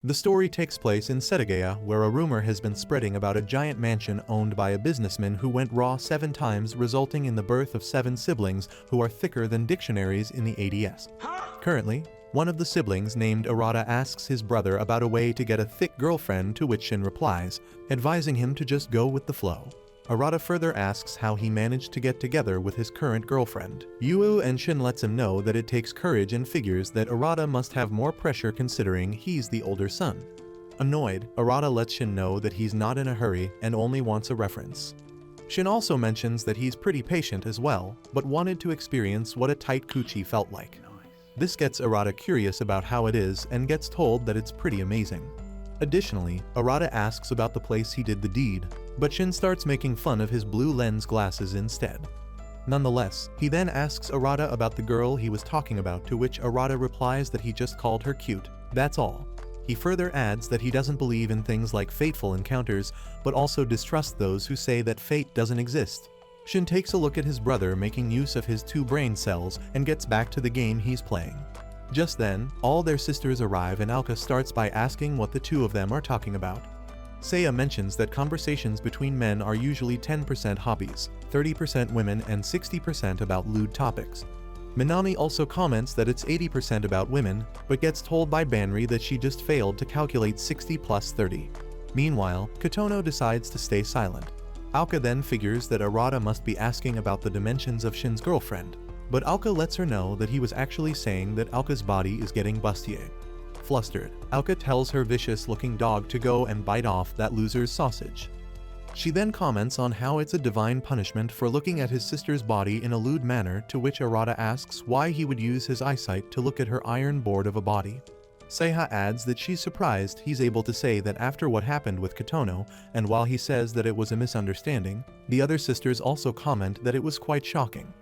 The story takes place in Setagaya, where a rumor has been spreading about a giant mansion owned by a businessman who went raw 7 times, resulting in the birth of 7 siblings who are thicker than dictionaries in the ADS. Currently, one of the siblings named Arata asks his brother about a way to get a thick girlfriend, to which Shin replies, advising him to just go with the flow. Arata further asks how he managed to get together with his current girlfriend Yu, and Shin lets him know that it takes courage and figures that Arata must have more pressure considering he's the older son. Annoyed, Arata lets Shin know that he's not in a hurry and only wants a reference. Shin also mentions that he's pretty patient as well, but wanted to experience what a tight coochie felt like. This gets Arata curious about how it is and gets told that it's pretty amazing. Additionally, Arata asks about the place he did the deed, but Shin starts making fun of his blue lens glasses instead. Nonetheless, he then asks Arata about the girl he was talking about, to which Arata replies that he just called her cute, that's all. He further adds that he doesn't believe in things like fateful encounters, but also distrusts those who say that fate doesn't exist. Shin takes a look at his brother making use of his 2 brain cells and gets back to the game he's playing. Just then, all their sisters arrive and Ouka starts by asking what the 2 of them are talking about. Seiya mentions that conversations between men are usually 10% hobbies, 30% women, and 60% about lewd topics. Minami also comments that it's 80% about women, but gets told by Banri that she just failed to calculate 60 plus 30. Meanwhile, Kotono decides to stay silent. Ouka then figures that Arata must be asking about the dimensions of Shin's girlfriend, but Ouka lets her know that he was actually saying that Auka's body is getting bustier. Flustered, Ouka tells her vicious-looking dog to go and bite off that loser's sausage. She then comments on how it's a divine punishment for looking at his sister's body in a lewd manner, to which Arata asks why he would use his eyesight to look at her iron board of a body. Seiha adds that she's surprised he's able to say that after what happened with Kotono, and while he says that it was a misunderstanding, the other sisters also comment that it was quite shocking.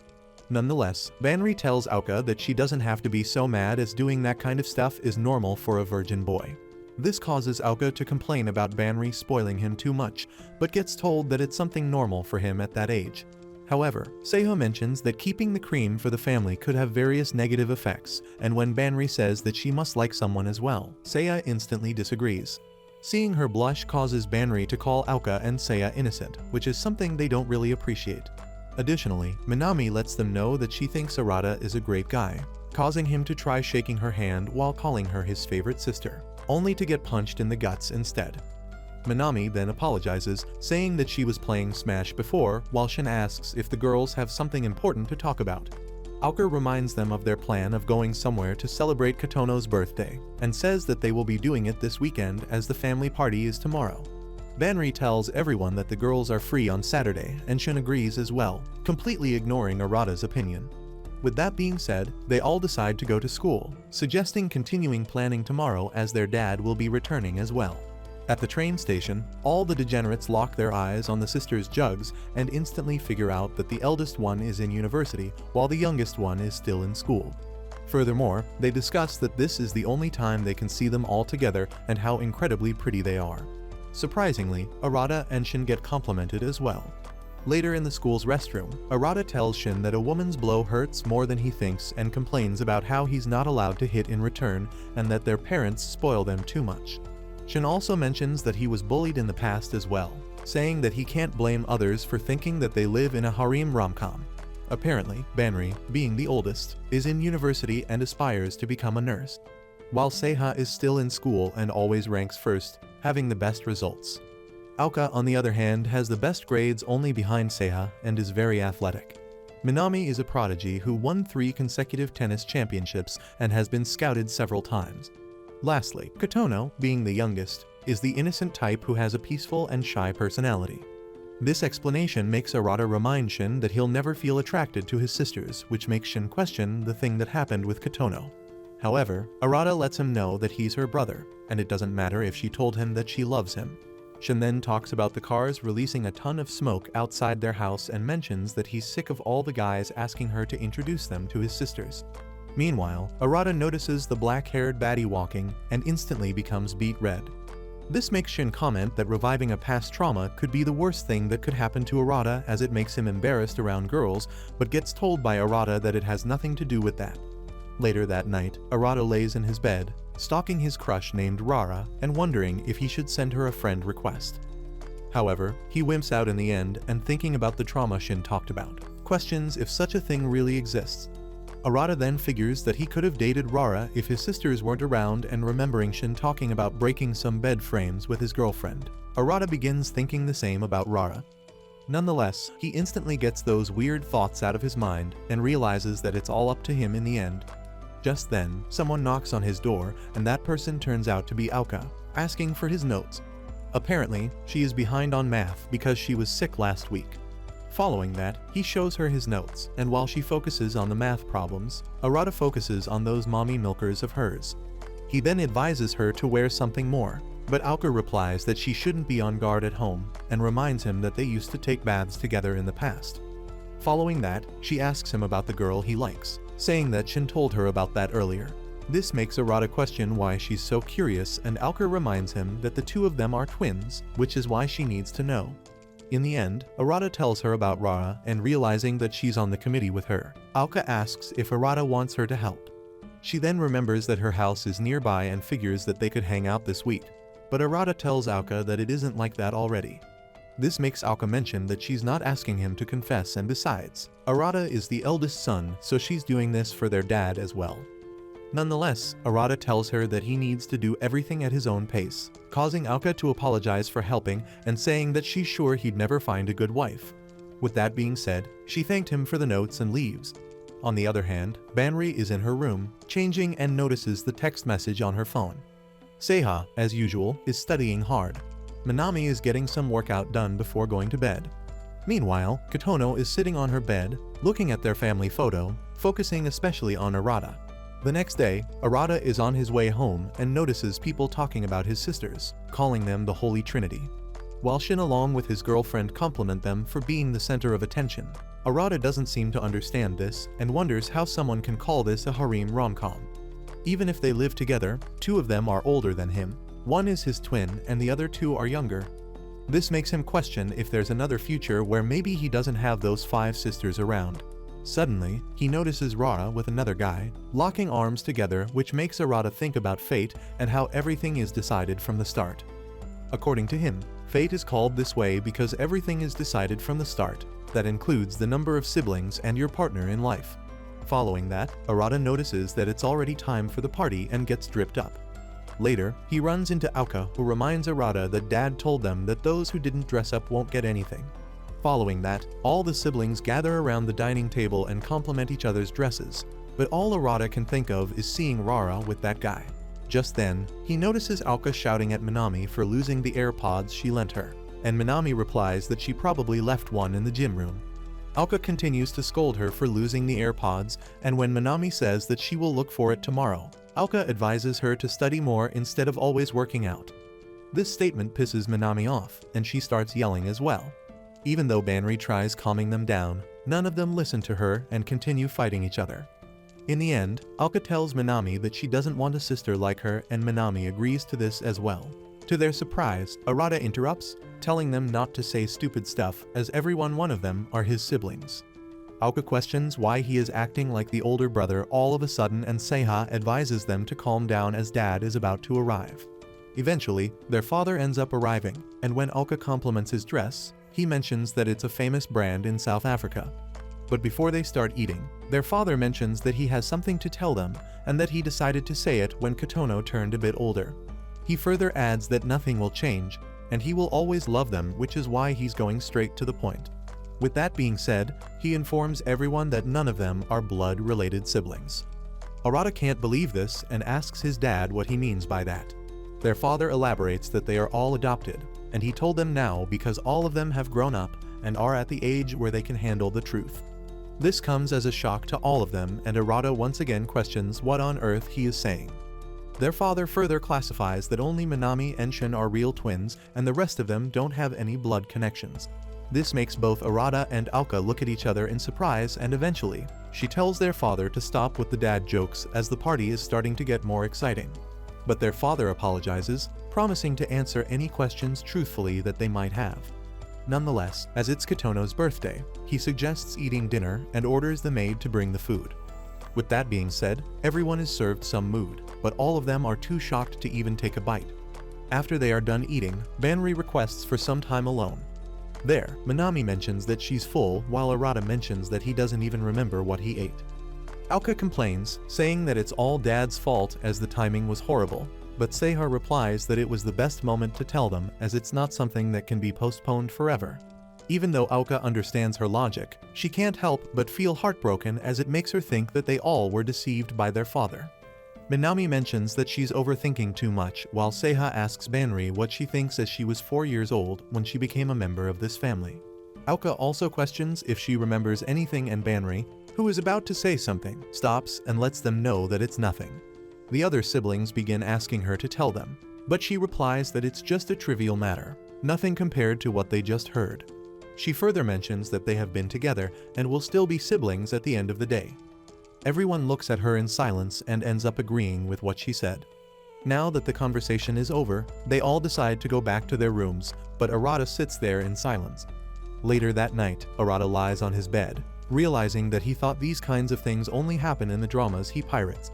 Nonetheless, Banri tells Ouka that she doesn't have to be so mad, as doing that kind of stuff is normal for a virgin boy. This causes Ouka to complain about Banri spoiling him too much, but gets told that it's something normal for him at that age. However, Seiho mentions that keeping the cream for the family could have various negative effects, and when Banri says that she must like someone as well, Seiya instantly disagrees. Seeing her blush causes Banri to call Ouka and Seiya innocent, which is something they don't really appreciate. Additionally, Minami lets them know that she thinks Arata is a great guy, causing him to try shaking her hand while calling her his favorite sister, only to get punched in the guts instead. Minami then apologizes, saying that she was playing Smash before, while Shin asks if the girls have something important to talk about. Ouka reminds them of their plan of going somewhere to celebrate Kotono's birthday, and says that they will be doing it this weekend as the family party is tomorrow. Banri tells everyone that the girls are free on Saturday, and Shin agrees as well, completely ignoring Arata's opinion. With that being said, they all decide to go to school, suggesting continuing planning tomorrow as their dad will be returning as well. At the train station, all the degenerates lock their eyes on the sisters' jugs and instantly figure out that the eldest one is in university while the youngest one is still in school. Furthermore, they discuss that this is the only time they can see them all together and how incredibly pretty they are. Surprisingly, Arata and Shin get complimented as well. Later in the school's restroom, Arata tells Shin that a woman's blow hurts more than he thinks and complains about how he's not allowed to hit in return and that their parents spoil them too much. Shin also mentions that he was bullied in the past as well, saying that he can't blame others for thinking that they live in a harem rom-com. Apparently, Banri, being the oldest, is in university and aspires to become a nurse, while Seiha is still in school and always ranks first, having the best results. Ouka, on the other hand, has the best grades only behind Seiha and is very athletic. Minami is a prodigy who won 3 consecutive tennis championships and has been scouted several times. Lastly, Kotono, being the youngest, is the innocent type who has a peaceful and shy personality. This explanation makes Arata remind Shin that he'll never feel attracted to his sisters, which makes Shin question the thing that happened with Kotono. However, Arata lets him know that he's her brother, and it doesn't matter if she told him that she loves him. Shin then talks about the cars releasing a ton of smoke outside their house and mentions that he's sick of all the guys asking her to introduce them to his sisters. Meanwhile, Arata notices the black-haired baddie walking and instantly becomes beet red. This makes Shin comment that reviving a past trauma could be the worst thing that could happen to Arata, as it makes him embarrassed around girls, but gets told by Arata that it has nothing to do with that. Later that night, Arata lays in his bed, stalking his crush named Rara and wondering if he should send her a friend request. However, he wimps out in the end and thinking about the trauma Shin talked about, questions if such a thing really exists. Arata then figures that he could have dated Rara if his sisters weren't around, and remembering Shin talking about breaking some bed frames with his girlfriend, Arata begins thinking the same about Rara. Nonetheless, he instantly gets those weird thoughts out of his mind and realizes that it's all up to him in the end. Just then, someone knocks on his door, and that person turns out to be Ouka, asking for his notes. Apparently, she is behind on math because she was sick last week. Following that, he shows her his notes, and while she focuses on the math problems, Arata focuses on those mommy milkers of hers. He then advises her to wear something more, but Ouka replies that she shouldn't be on guard at home and reminds him that they used to take baths together in the past. Following that, she asks him about the girl he likes, saying that Shin told her about that earlier. This makes Arata question why she's so curious, and Ouka reminds him that the two of them are twins, which is why she needs to know. In the end, Arata tells her about Rara, and realizing that she's on the committee with her, Ouka asks if Arata wants her to help. She then remembers that her house is nearby and figures that they could hang out this week, but Arata tells Ouka that it isn't like that already. This makes Ouka mention that she's not asking him to confess, and besides, Arata is the eldest son, so she's doing this for their dad as well. Nonetheless, Arata tells her that he needs to do everything at his own pace, causing Ouka to apologize for helping and saying that she's sure he'd never find a good wife. With that being said, she thanked him for the notes and leaves. On the other hand, Banri is in her room, changing, and notices the text message on her phone. Seiha, as usual, is studying hard. Minami is getting some workout done before going to bed. Meanwhile, Kotono is sitting on her bed, looking at their family photo, focusing especially on Arata. The next day, Arata is on his way home and notices people talking about his sisters, calling them the Holy Trinity. While Shin along with his girlfriend compliment them for being the center of attention, Arata doesn't seem to understand this and wonders how someone can call this a harem rom-com. Even if they live together, two of them are older than him, one is his twin and the other two are younger. This makes him question if there's another future where maybe he doesn't have those 5 sisters around. Suddenly, he notices Rara with another guy, locking arms together, which makes Arata think about fate and how everything is decided from the start. According to him, fate is called this way because everything is decided from the start. That includes the number of siblings and your partner in life. Following that, Arata notices that it's already time for the party and gets dripped up. Later, he runs into Ouka, who reminds Arata that Dad told them that those who didn't dress up won't get anything. Following that, all the siblings gather around the dining table and compliment each other's dresses, but all Arata can think of is seeing Rara with that guy. Just then, he notices Ouka shouting at Minami for losing the AirPods she lent her, and Minami replies that she probably left one in the gym room. Ouka continues to scold her for losing the AirPods, and when Minami says that she will look for it tomorrow, Ouka advises her to study more instead of always working out. This statement pisses Minami off, and she starts yelling as well. Even though Banri tries calming them down, none of them listen to her and continue fighting each other. In the end, Ouka tells Minami that she doesn't want a sister like her, and Minami agrees to this as well. To their surprise, Arata interrupts, telling them not to say stupid stuff as one of them are his siblings. Ouka questions why he is acting like the older brother all of a sudden, and Seiha advises them to calm down as Dad is about to arrive. Eventually, their father ends up arriving, and when Ouka compliments his dress, he mentions that it's a famous brand in South Africa. But before they start eating, their father mentions that he has something to tell them and that he decided to say it when Kotono turned a bit older. He further adds that nothing will change and he will always love them, which is why he's going straight to the point. With that being said, he informs everyone that none of them are blood-related siblings. Arata can't believe this and asks his dad what he means by that. Their father elaborates that they are all adopted, and he told them now because all of them have grown up and are at the age where they can handle the truth. This comes as a shock to all of them, and Arata once again questions what on earth he is saying. Their father further classifies that only Minami and Shin are real twins and the rest of them don't have any blood connections. This makes both Arata and Ouka look at each other in surprise, and eventually, she tells their father to stop with the dad jokes as the party is starting to get more exciting. But their father apologizes, promising to answer any questions truthfully that they might have. Nonetheless, as it's Kotono's birthday, he suggests eating dinner and orders the maid to bring the food. With that being said, everyone is served some mood, but all of them are too shocked to even take a bite. After they are done eating, Banri requests for some time alone. There, Minami mentions that she's full, while Arata mentions that he doesn't even remember what he ate. Ouka complains, saying that it's all Dad's fault as the timing was horrible, but Seiha replies that it was the best moment to tell them as it's not something that can be postponed forever. Even though Ouka understands her logic, she can't help but feel heartbroken as it makes her think that they all were deceived by their father. Minami mentions that she's overthinking too much, while Seiha asks Banri what she thinks as she was 4 years old when she became a member of this family. Ouka also questions if she remembers anything, and Banri, who is about to say something, stops and lets them know that it's nothing. The other siblings begin asking her to tell them, but she replies that it's just a trivial matter, nothing compared to what they just heard. She further mentions that they have been together and will still be siblings at the end of the day. Everyone looks at her in silence and ends up agreeing with what she said. Now that the conversation is over, they all decide to go back to their rooms, but Arata sits there in silence. Later that night, Arata lies on his bed, realizing that he thought these kinds of things only happen in the dramas he pirates.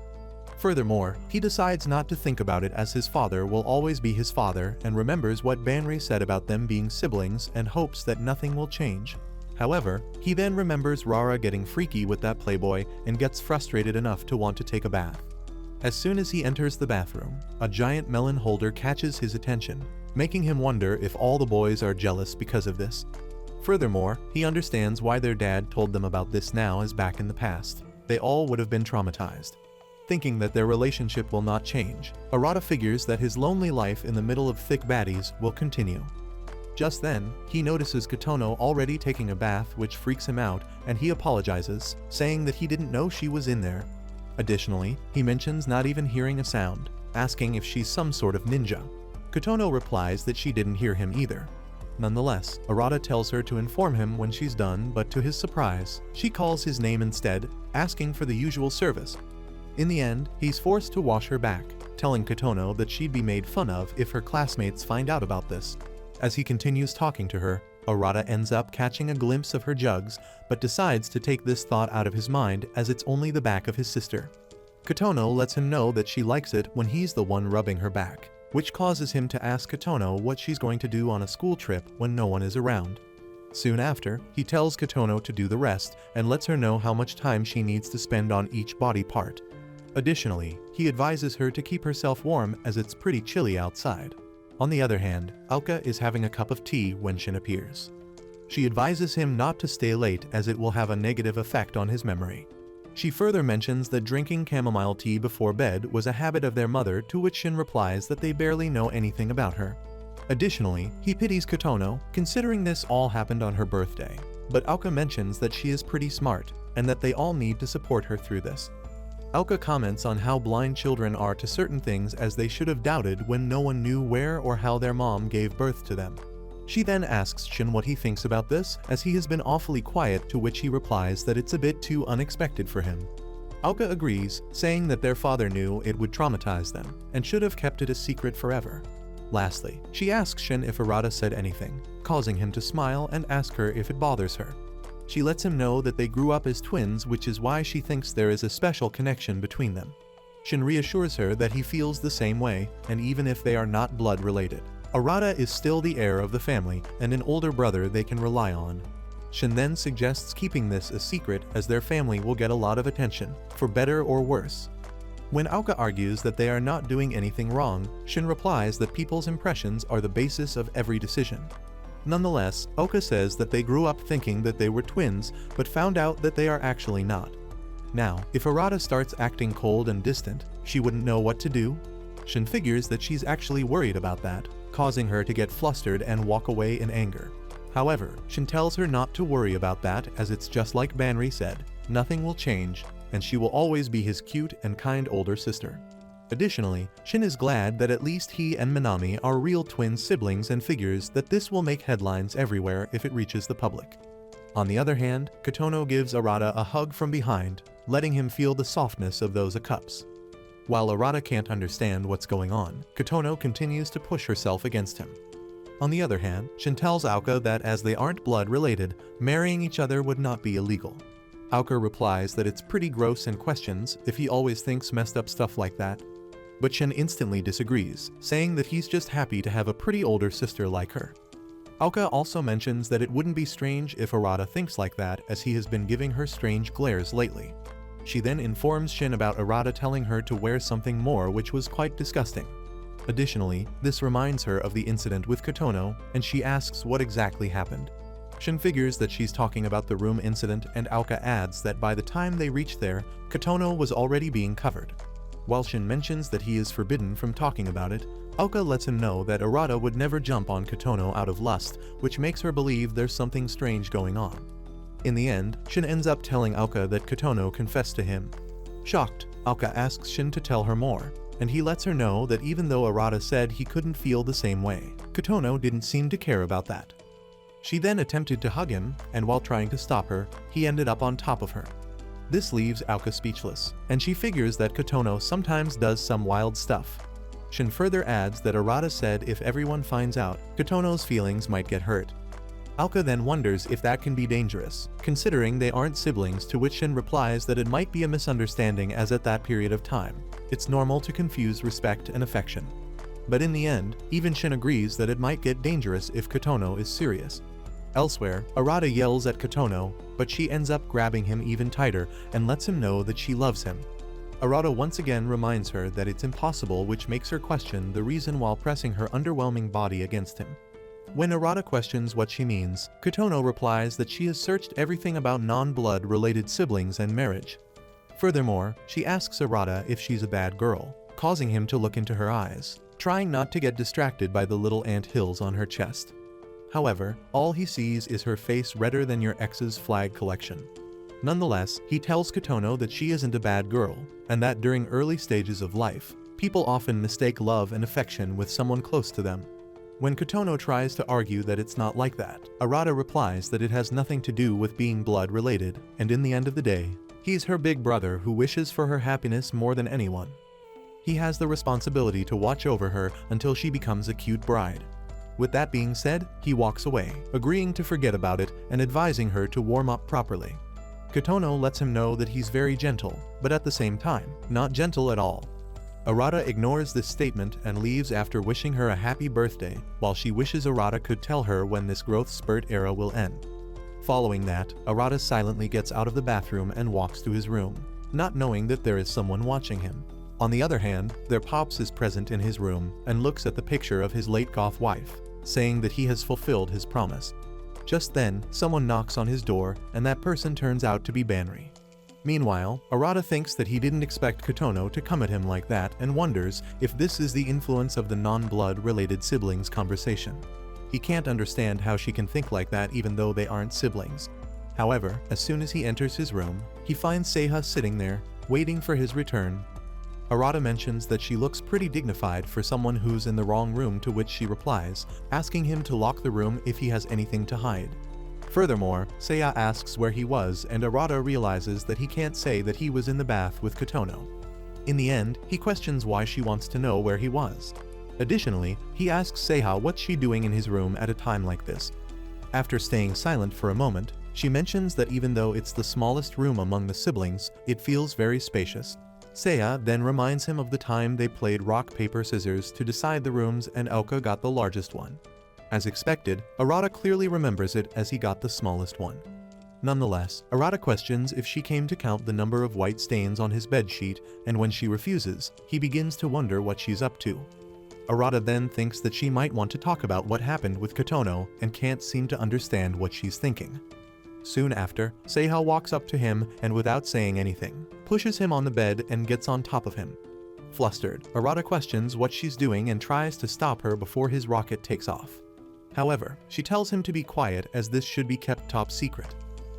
Furthermore, he decides not to think about it as his father will always be his father and remembers what Banri said about them being siblings and hopes that nothing will change. However, he then remembers Rara getting freaky with that playboy and gets frustrated enough to want to take a bath. As soon as he enters the bathroom, a giant melon holder catches his attention, making him wonder if all the boys are jealous because of this. Furthermore, he understands why their dad told them about this now, as back in the past, they all would have been traumatized. Thinking that their relationship will not change, Arata figures that his lonely life in the middle of thick baddies will continue. Just then, he notices Kotono already taking a bath, which freaks him out, and he apologizes, saying that he didn't know she was in there. Additionally, he mentions not even hearing a sound, asking if she's some sort of ninja. Kotono replies that she didn't hear him either. Nonetheless, Arata tells her to inform him when she's done, but to his surprise, she calls his name instead, asking for the usual service. In the end, he's forced to wash her back, telling Kotono that she'd be made fun of if her classmates find out about this. As he continues talking to her, Arata ends up catching a glimpse of her jugs, but decides to take this thought out of his mind as it's only the back of his sister. Kotono lets him know that she likes it when he's the one rubbing her back, which causes him to ask Kotono what she's going to do on a school trip when no one is around. Soon after, he tells Kotono to do the rest and lets her know how much time she needs to spend on each body part. Additionally, he advises her to keep herself warm as it's pretty chilly outside. On the other hand, Ouka is having a cup of tea when Shin appears. She advises him not to stay late as it will have a negative effect on his memory. She further mentions that drinking chamomile tea before bed was a habit of their mother, to which Shin replies that they barely know anything about her. Additionally, he pities Kotono, considering this all happened on her birthday, but Ouka mentions that she is pretty smart, and that they all need to support her through this. Ouka comments on how blind children are to certain things, as they should have doubted when no one knew where or how their mom gave birth to them. She then asks Shin what he thinks about this, as he has been awfully quiet, to which he replies that it's a bit too unexpected for him. Ouka agrees, saying that their father knew it would traumatize them, and should have kept it a secret forever. Lastly, she asks Shin if Arata said anything, causing him to smile and ask her if it bothers her. She lets him know that they grew up as twins, which is why she thinks there is a special connection between them. Shin reassures her that he feels the same way, and even if they are not blood related, Arata is still the heir of the family and an older brother they can rely on. Shin then suggests keeping this a secret, as their family will get a lot of attention, for better or worse. When Ouka argues that they are not doing anything wrong, Shin replies that people's impressions are the basis of every decision. Nonetheless, Ouka says that they grew up thinking that they were twins, but found out that they are actually not. Now, if Arata starts acting cold and distant, she wouldn't know what to do. Shin figures that she's actually worried about that, causing her to get flustered and walk away in anger. However, Shin tells her not to worry about that, as it's just like Banri said, nothing will change, and she will always be his cute and kind older sister. Additionally, Shin is glad that at least he and Minami are real twin siblings, and figures that this will make headlines everywhere if it reaches the public. On the other hand, Kotono gives Arata a hug from behind, letting him feel the softness of those cups. While Arata can't understand what's going on, Kotono continues to push herself against him. On the other hand, Shin tells Ouka that as they aren't blood related, marrying each other would not be illegal. Ouka replies that it's pretty gross and questions if he always thinks messed up stuff like that. But Shin instantly disagrees, saying that he's just happy to have a pretty older sister like her. Ouka also mentions that it wouldn't be strange if Arata thinks like that, as he has been giving her strange glares lately. She then informs Shin about Arata telling her to wear something more, which was quite disgusting. Additionally, this reminds her of the incident with Kotono, and she asks what exactly happened. Shin figures that she's talking about the room incident, and Ouka adds that by the time they reach there, Kotono was already being covered. While Shin mentions that he is forbidden from talking about it, Ouka lets him know that Arata would never jump on Kotono out of lust, which makes her believe there's something strange going on. In the end, Shin ends up telling Ouka that Kotono confessed to him. Shocked, Ouka asks Shin to tell her more, and he lets her know that even though Arata said he couldn't feel the same way, Kotono didn't seem to care about that. She then attempted to hug him, and while trying to stop her, he ended up on top of her. This leaves Ouka speechless, and she figures that Kotono sometimes does some wild stuff. Shin further adds that Arata said if everyone finds out, Kotono's feelings might get hurt. Ouka then wonders if that can be dangerous, considering they aren't siblings, to which Shin replies that it might be a misunderstanding, as at that period of time, it's normal to confuse respect and affection. But in the end, even Shin agrees that it might get dangerous if Kotono is serious. Elsewhere, Arata yells at Kotono, but she ends up grabbing him even tighter and lets him know that she loves him. Arata once again reminds her that it's impossible, which makes her question the reason while pressing her underwhelming body against him. When Arata questions what she means, Kotono replies that she has searched everything about non-blood related siblings and marriage. Furthermore, she asks Arata if she's a bad girl, causing him to look into her eyes, trying not to get distracted by the little ant hills on her chest. However, all he sees is her face redder than your ex's flag collection. Nonetheless, he tells Kotono that she isn't a bad girl, and that during early stages of life, people often mistake love and affection with someone close to them. When Kotono tries to argue that it's not like that, Arata replies that it has nothing to do with being blood related, and in the end of the day, he's her big brother who wishes for her happiness more than anyone. He has the responsibility to watch over her until she becomes a cute bride. With that being said, he walks away, agreeing to forget about it and advising her to warm up properly. Kotono lets him know that he's very gentle, but at the same time, not gentle at all. Arata ignores this statement and leaves after wishing her a happy birthday, while she wishes Arata could tell her when this growth spurt era will end. Following that, Arata silently gets out of the bathroom and walks to his room, not knowing that there is someone watching him. On the other hand, their pops is present in his room and looks at the picture of his late goth wife, saying that he has fulfilled his promise. Just then, someone knocks on his door, and that person turns out to be Banri. Meanwhile, Arata thinks that he didn't expect Kotono to come at him like that and wonders if this is the influence of the non-blood related siblings conversation. He can't understand how she can think like that even though they aren't siblings. However, as soon as he enters his room, he finds Seiha sitting there, waiting for his return. Arata mentions that she looks pretty dignified for someone who's in the wrong room, to which she replies, asking him to lock the room if he has anything to hide. Furthermore, Seiya asks where he was, and Arata realizes that he can't say that he was in the bath with Kotono. In the end, he questions why she wants to know where he was. Additionally, he asks Seiha what's she doing in his room at a time like this. After staying silent for a moment, she mentions that even though it's the smallest room among the siblings, it feels very spacious. Seiya then reminds him of the time they played rock, paper, scissors to decide the rooms, and Ouka got the largest one. As expected, Arata clearly remembers it, as he got the smallest one. Nonetheless, Arata questions if she came to count the number of white stains on his bedsheet, and when she refuses, he begins to wonder what she's up to. Arata then thinks that she might want to talk about what happened with Kotono and can't seem to understand what she's thinking. Soon after, Seiha walks up to him and, without saying anything, pushes him on the bed and gets on top of him. Flustered, Arata questions what she's doing and tries to stop her before his rocket takes off. However, she tells him to be quiet, as this should be kept top secret.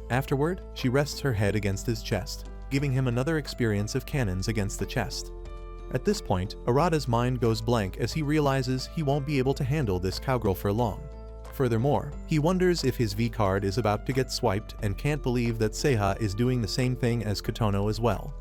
Afterward, she rests her head against his chest, giving him another experience of cannons against the chest. At this point, Arata's mind goes blank as he realizes he won't be able to handle this cowgirl for long. Furthermore, he wonders if his V-card is about to get swiped and can't believe that Seiha is doing the same thing as Kotono as well.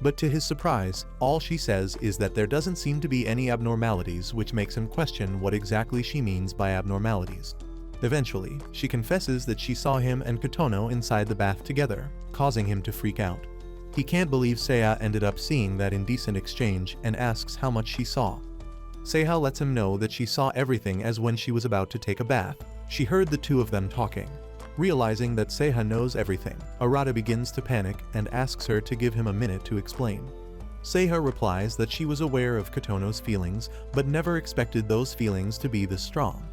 But to his surprise, all she says is that there doesn't seem to be any abnormalities, which makes him question what exactly she means by abnormalities. Eventually, she confesses that she saw him and Kotono inside the bath together, causing him to freak out. He can't believe Seiha ended up seeing that indecent exchange and asks how much she saw. Seiha lets him know that she saw everything, as when she was about to take a bath, she heard the two of them talking. Realizing that Seiha knows everything, Arata begins to panic and asks her to give him a minute to explain. Seiha replies that she was aware of Kotono's feelings, but never expected those feelings to be this strong.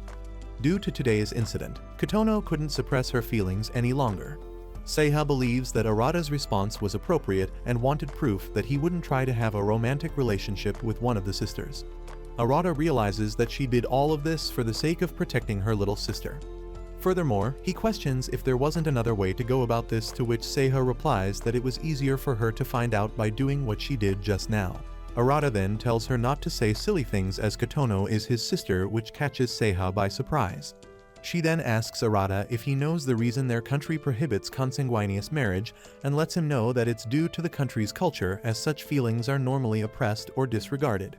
Due to today's incident, Kotono couldn't suppress her feelings any longer. Seiha believes that Arata's response was appropriate and wanted proof that he wouldn't try to have a romantic relationship with one of the sisters. Arata realizes that she did all of this for the sake of protecting her little sister. Furthermore, he questions if there wasn't another way to go about this, to which Seiha replies that it was easier for her to find out by doing what she did just now. Arata then tells her not to say silly things, as Kotono is his sister, which catches Seiha by surprise. She then asks Arata if he knows the reason their country prohibits consanguineous marriage, and lets him know that it's due to the country's culture, as such feelings are normally oppressed or disregarded.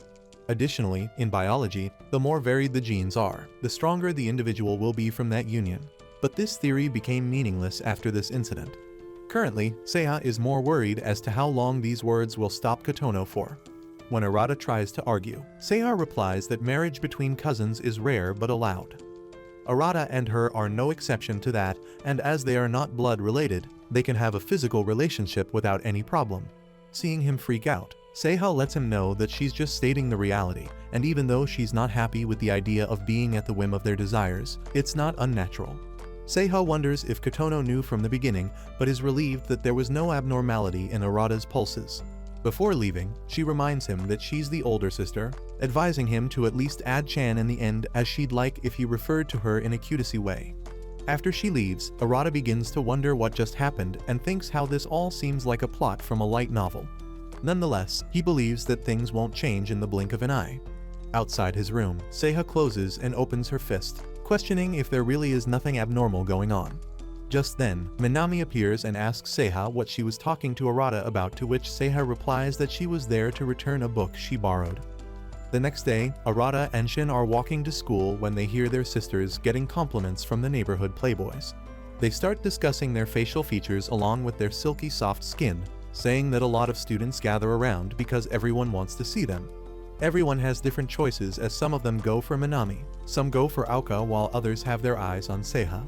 Additionally, in biology, the more varied the genes are, the stronger the individual will be from that union. But this theory became meaningless after this incident. Currently, Seiha is more worried as to how long these words will stop Kotono for. When Arata tries to argue, Seiha replies that marriage between cousins is rare but allowed. Arata and her are no exception to that, and as they are not blood related, they can have a physical relationship without any problem. Seeing him freak out, Seiha lets him know that she's just stating the reality, and even though she's not happy with the idea of being at the whim of their desires, it's not unnatural. Seiha wonders if Kotono knew from the beginning, but is relieved that there was no abnormality in Arata's pulses. Before leaving, she reminds him that she's the older sister, advising him to at least add Chan in the end, as she'd like if he referred to her in a cutesy way. After she leaves, Arata begins to wonder what just happened and thinks how this all seems like a plot from a light novel. Nonetheless, he believes that things won't change in the blink of an eye. Outside his room, Seiha closes and opens her fist, questioning if there really is nothing abnormal going on. Just then, Minami appears and asks Seiha what she was talking to Arata about, to which Seiha replies that she was there to return a book she borrowed. The next day, Arata and Shin are walking to school when they hear their sisters getting compliments from the neighborhood playboys. They start discussing their facial features along with their silky soft skin, saying that a lot of students gather around because everyone wants to see them. Everyone has different choices, as some of them go for Minami, some go for Ouka, while others have their eyes on Seiha.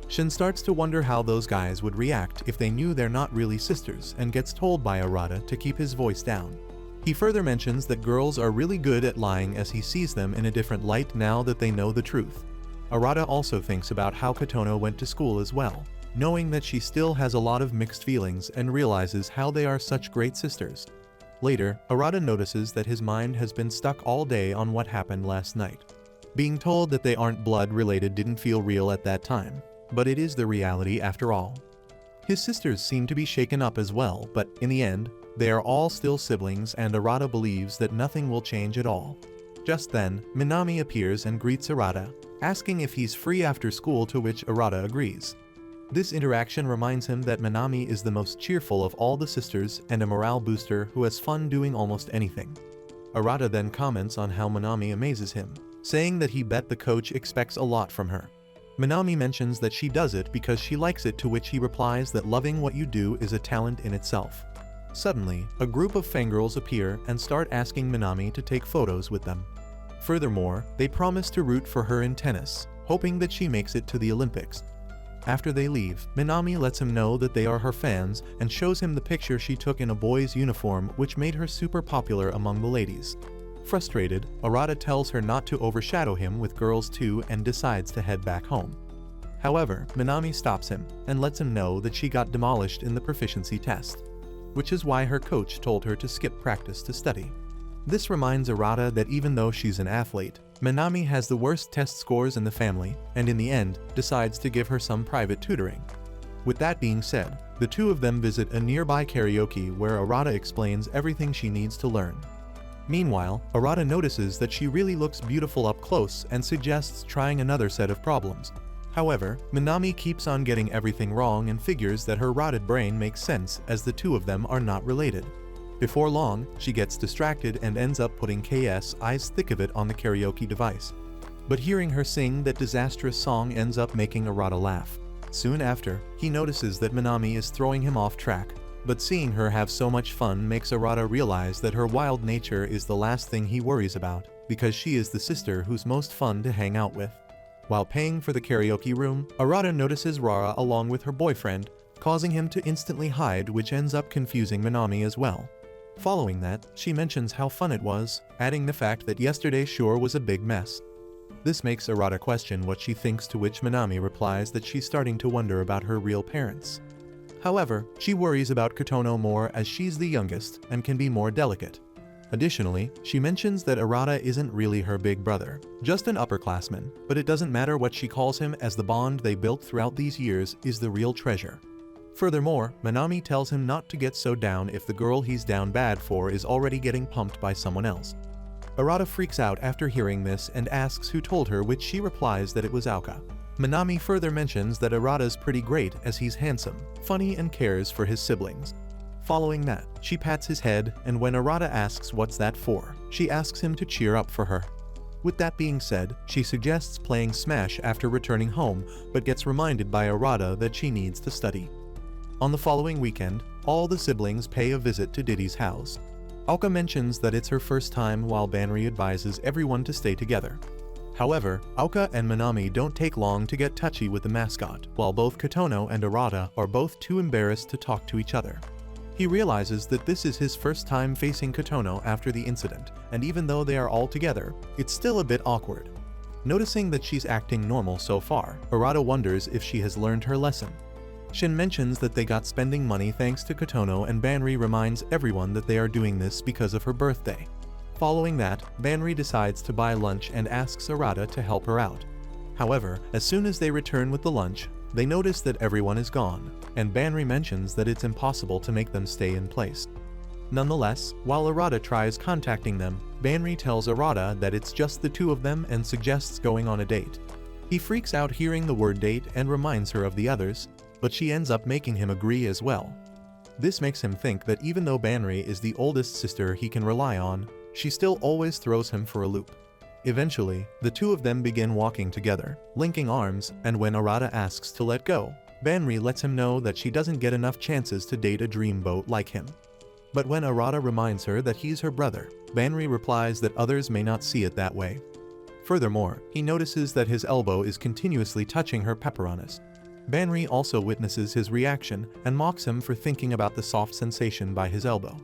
Shin starts to wonder how those guys would react if they knew they're not really sisters, and gets told by Arata to keep his voice down. He further mentions that girls are really good at lying, as he sees them in a different light now that they know the truth. Arata also thinks about how Kotono went to school as well, knowing that she still has a lot of mixed feelings, and realizes how they are such great sisters. Later, Arata notices that his mind has been stuck all day on what happened last night. Being told that they aren't blood related didn't feel real at that time, but it is the reality after all. His sisters seem to be shaken up as well, but in the end, they are all still siblings, and Arata believes that nothing will change at all. Just then, Minami appears and greets Arata, asking if he's free after school, to which Arata agrees. This interaction reminds him that Minami is the most cheerful of all the sisters and a morale booster who has fun doing almost anything. Arata then comments on how Minami amazes him, saying that he bet the coach expects a lot from her. Minami mentions that she does it because she likes it, to which he replies that loving what you do is a talent in itself. Suddenly, a group of fangirls appear and start asking Minami to take photos with them. Furthermore, they promise to root for her in tennis, hoping that she makes it to the Olympics. After they leave, Minami lets him know that they are her fans and shows him the picture she took in a boy's uniform, which made her super popular among the ladies. Frustrated, Arata tells her not to overshadow him with girls too and decides to head back home. However, Minami stops him and lets him know that she got demolished in the proficiency test, which is why her coach told her to skip practice to study. This reminds Arata that even though she's an athlete, Minami has the worst test scores in the family, and in the end, decides to give her some private tutoring. With that being said, the two of them visit a nearby karaoke where Arata explains everything she needs to learn. Meanwhile, Arata notices that she really looks beautiful up close and suggests trying another set of problems. However, Minami keeps on getting everything wrong and figures that her rotted brain makes sense, as the two of them are not related. Before long, she gets distracted and ends up putting KS eyes thick of it on the karaoke device. But hearing her sing that disastrous song ends up making Arata laugh. Soon after, he notices that Minami is throwing him off track, but seeing her have so much fun makes Arata realize that her wild nature is the last thing he worries about, because she is the sister who's most fun to hang out with. While paying for the karaoke room, Arata notices Rara along with her boyfriend, causing him to instantly hide, which ends up confusing Minami as well. Following that, she mentions how fun it was, adding the fact that yesterday sure was a big mess. This makes Arata question what she thinks, to which Minami replies that she's starting to wonder about her real parents. However, she worries about Kotono more as she's the youngest and can be more delicate. Additionally, she mentions that Arata isn't really her big brother, just an upperclassman, but it doesn't matter what she calls him as the bond they built throughout these years is the real treasure. Furthermore, Minami tells him not to get so down if the girl he's down bad for is already getting pumped by someone else. Arata freaks out after hearing this and asks who told her, which she replies that it was Ouka. Minami further mentions that Arata's pretty great as he's handsome, funny and cares for his siblings. Following that, she pats his head, and when Arata asks what's that for, she asks him to cheer up for her. With that being said, she suggests playing Smash after returning home, but gets reminded by Arata that she needs to study. On the following weekend, all the siblings pay a visit to Diddy's house. Ouka mentions that it's her first time, while Banri advises everyone to stay together. However, Ouka and Minami don't take long to get touchy with the mascot, while both Kotono and Arata are both too embarrassed to talk to each other. He realizes that this is his first time facing Kotono after the incident, and even though they are all together, it's still a bit awkward. Noticing that she's acting normal so far, Arata wonders if she has learned her lesson. Shin mentions that they got spending money thanks to Kotono, and Banri reminds everyone that they are doing this because of her birthday. Following that, Banri decides to buy lunch and asks Arata to help her out. However, as soon as they return with the lunch, they notice that everyone is gone, and Banri mentions that it's impossible to make them stay in place. Nonetheless, while Arata tries contacting them, Banri tells Arata that it's just the two of them and suggests going on a date. He freaks out hearing the word date and reminds her of the others, but she ends up making him agree as well. This makes him think that even though Banri is the oldest sister he can rely on, she still always throws him for a loop. Eventually, the two of them begin walking together, linking arms, and when Arata asks to let go, Banri lets him know that she doesn't get enough chances to date a dreamboat like him. But when Arata reminds her that he's her brother, Banri replies that others may not see it that way. Furthermore, he notices that his elbow is continuously touching her pepperonis. Banri also witnesses his reaction and mocks him for thinking about the soft sensation by his elbow.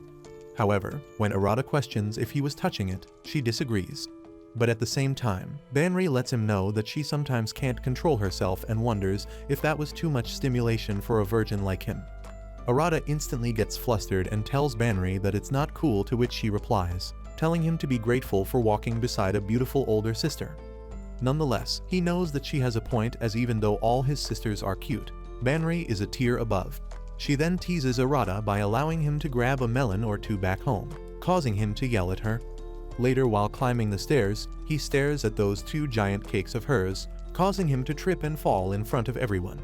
However, when Arata questions if he was touching it, she disagrees. But at the same time, Banri lets him know that she sometimes can't control herself and wonders if that was too much stimulation for a virgin like him. Arata instantly gets flustered and tells Banri that it's not cool, to which she replies, telling him to be grateful for walking beside a beautiful older sister. Nonetheless, he knows that she has a point, as even though all his sisters are cute, Banri is a tier above. She then teases Arata by allowing him to grab a melon or two back home, causing him to yell at her. Later, while climbing the stairs, he stares at those two giant cakes of hers, causing him to trip and fall in front of everyone.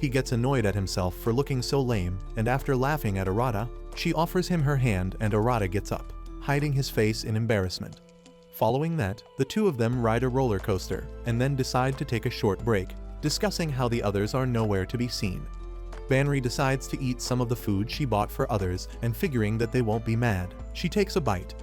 He gets annoyed at himself for looking so lame, and after laughing at Arata, she offers him her hand and Arata gets up, hiding his face in embarrassment. Following that, the two of them ride a roller coaster, and then decide to take a short break, discussing how the others are nowhere to be seen. Banri decides to eat some of the food she bought for others, and figuring that they won't be mad, she takes a bite.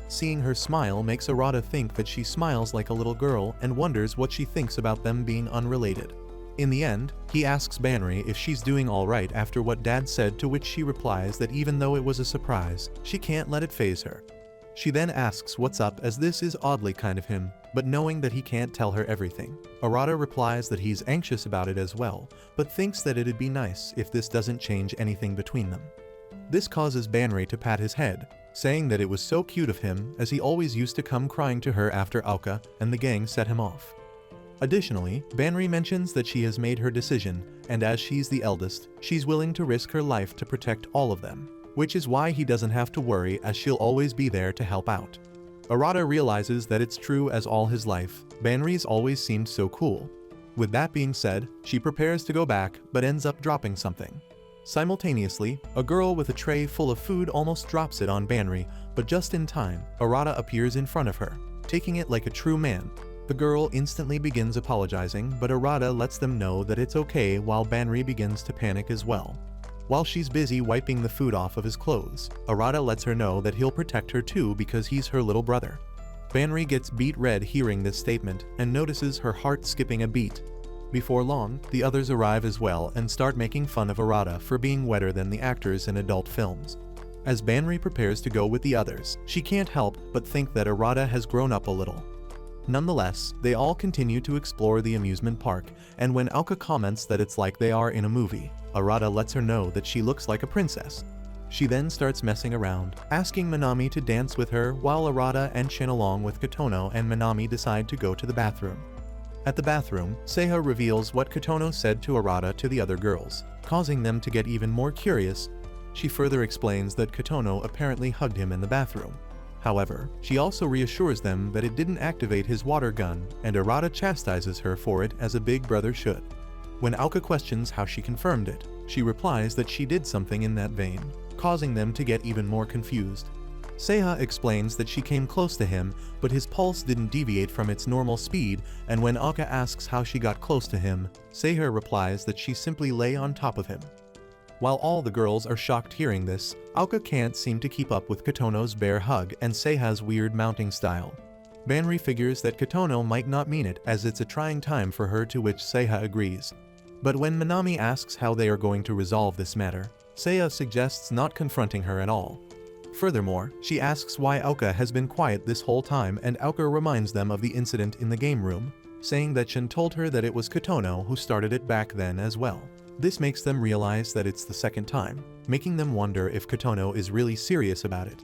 Seeing her smile makes Arata think that she smiles like a little girl and wonders what she thinks about them being unrelated. In the end, he asks Banri if she's doing alright after what Dad said, to which she replies that even though it was a surprise, she can't let it faze her. She then asks what's up, as this is oddly kind of him, but knowing that he can't tell her everything. Arata replies that he's anxious about it as well, but thinks that it'd be nice if this doesn't change anything between them. This causes Banri to pat his head, saying that it was so cute of him, as he always used to come crying to her after Ouka and the gang set him off. Additionally, Banri mentions that she has made her decision, and as she's the eldest, she's willing to risk her life to protect all of them, which is why he doesn't have to worry, as she'll always be there to help out. Arata realizes that it's true, as all his life, Banri's always seemed so cool. With that being said, she prepares to go back, but ends up dropping something. Simultaneously, a girl with a tray full of food almost drops it on Banri, but just in time, Arata appears in front of her, taking it like a true man. The girl instantly begins apologizing, but Arata lets them know that it's okay while Banri begins to panic as well. While she's busy wiping the food off of his clothes, Arata lets her know that he'll protect her too because he's her little brother. Banri gets beet red hearing this statement and notices her heart skipping a beat. Before long, the others arrive as well and start making fun of Arata for being wetter than the actors in adult films. As Banri prepares to go with the others, she can't help but think that Arata has grown up a little. Nonetheless, they all continue to explore the amusement park, and when Ouka comments that it's like they are in a movie, Arata lets her know that she looks like a princess. She then starts messing around, asking Minami to dance with her while Arata and Shin along with Kotono and Minami decide to go to the bathroom. At the bathroom, Seiha reveals what Kotono said to Arata to the other girls, causing them to get even more curious. She further explains that Kotono apparently hugged him in the bathroom. However, she also reassures them that it didn't activate his water gun, and Arata chastises her for it as a big brother should. When Ouka questions how she confirmed it, she replies that she did something in that vein, causing them to get even more confused. Seiha explains that she came close to him, but his pulse didn't deviate from its normal speed, and when Ouka asks how she got close to him, Seiha replies that she simply lay on top of him. While all the girls are shocked hearing this, Ouka can't seem to keep up with Kotono's bear hug and Seiha's weird mounting style. Banri figures that Kotono might not mean it as it's a trying time for her, to which Seiha agrees. But when Minami asks how they are going to resolve this matter, Seiha suggests not confronting her at all. Furthermore, she asks why Ouka has been quiet this whole time, and Ouka reminds them of the incident in the game room, saying that Shin told her that it was Kotono who started it back then as well. This makes them realize that it's the second time, making them wonder if Kotono is really serious about it.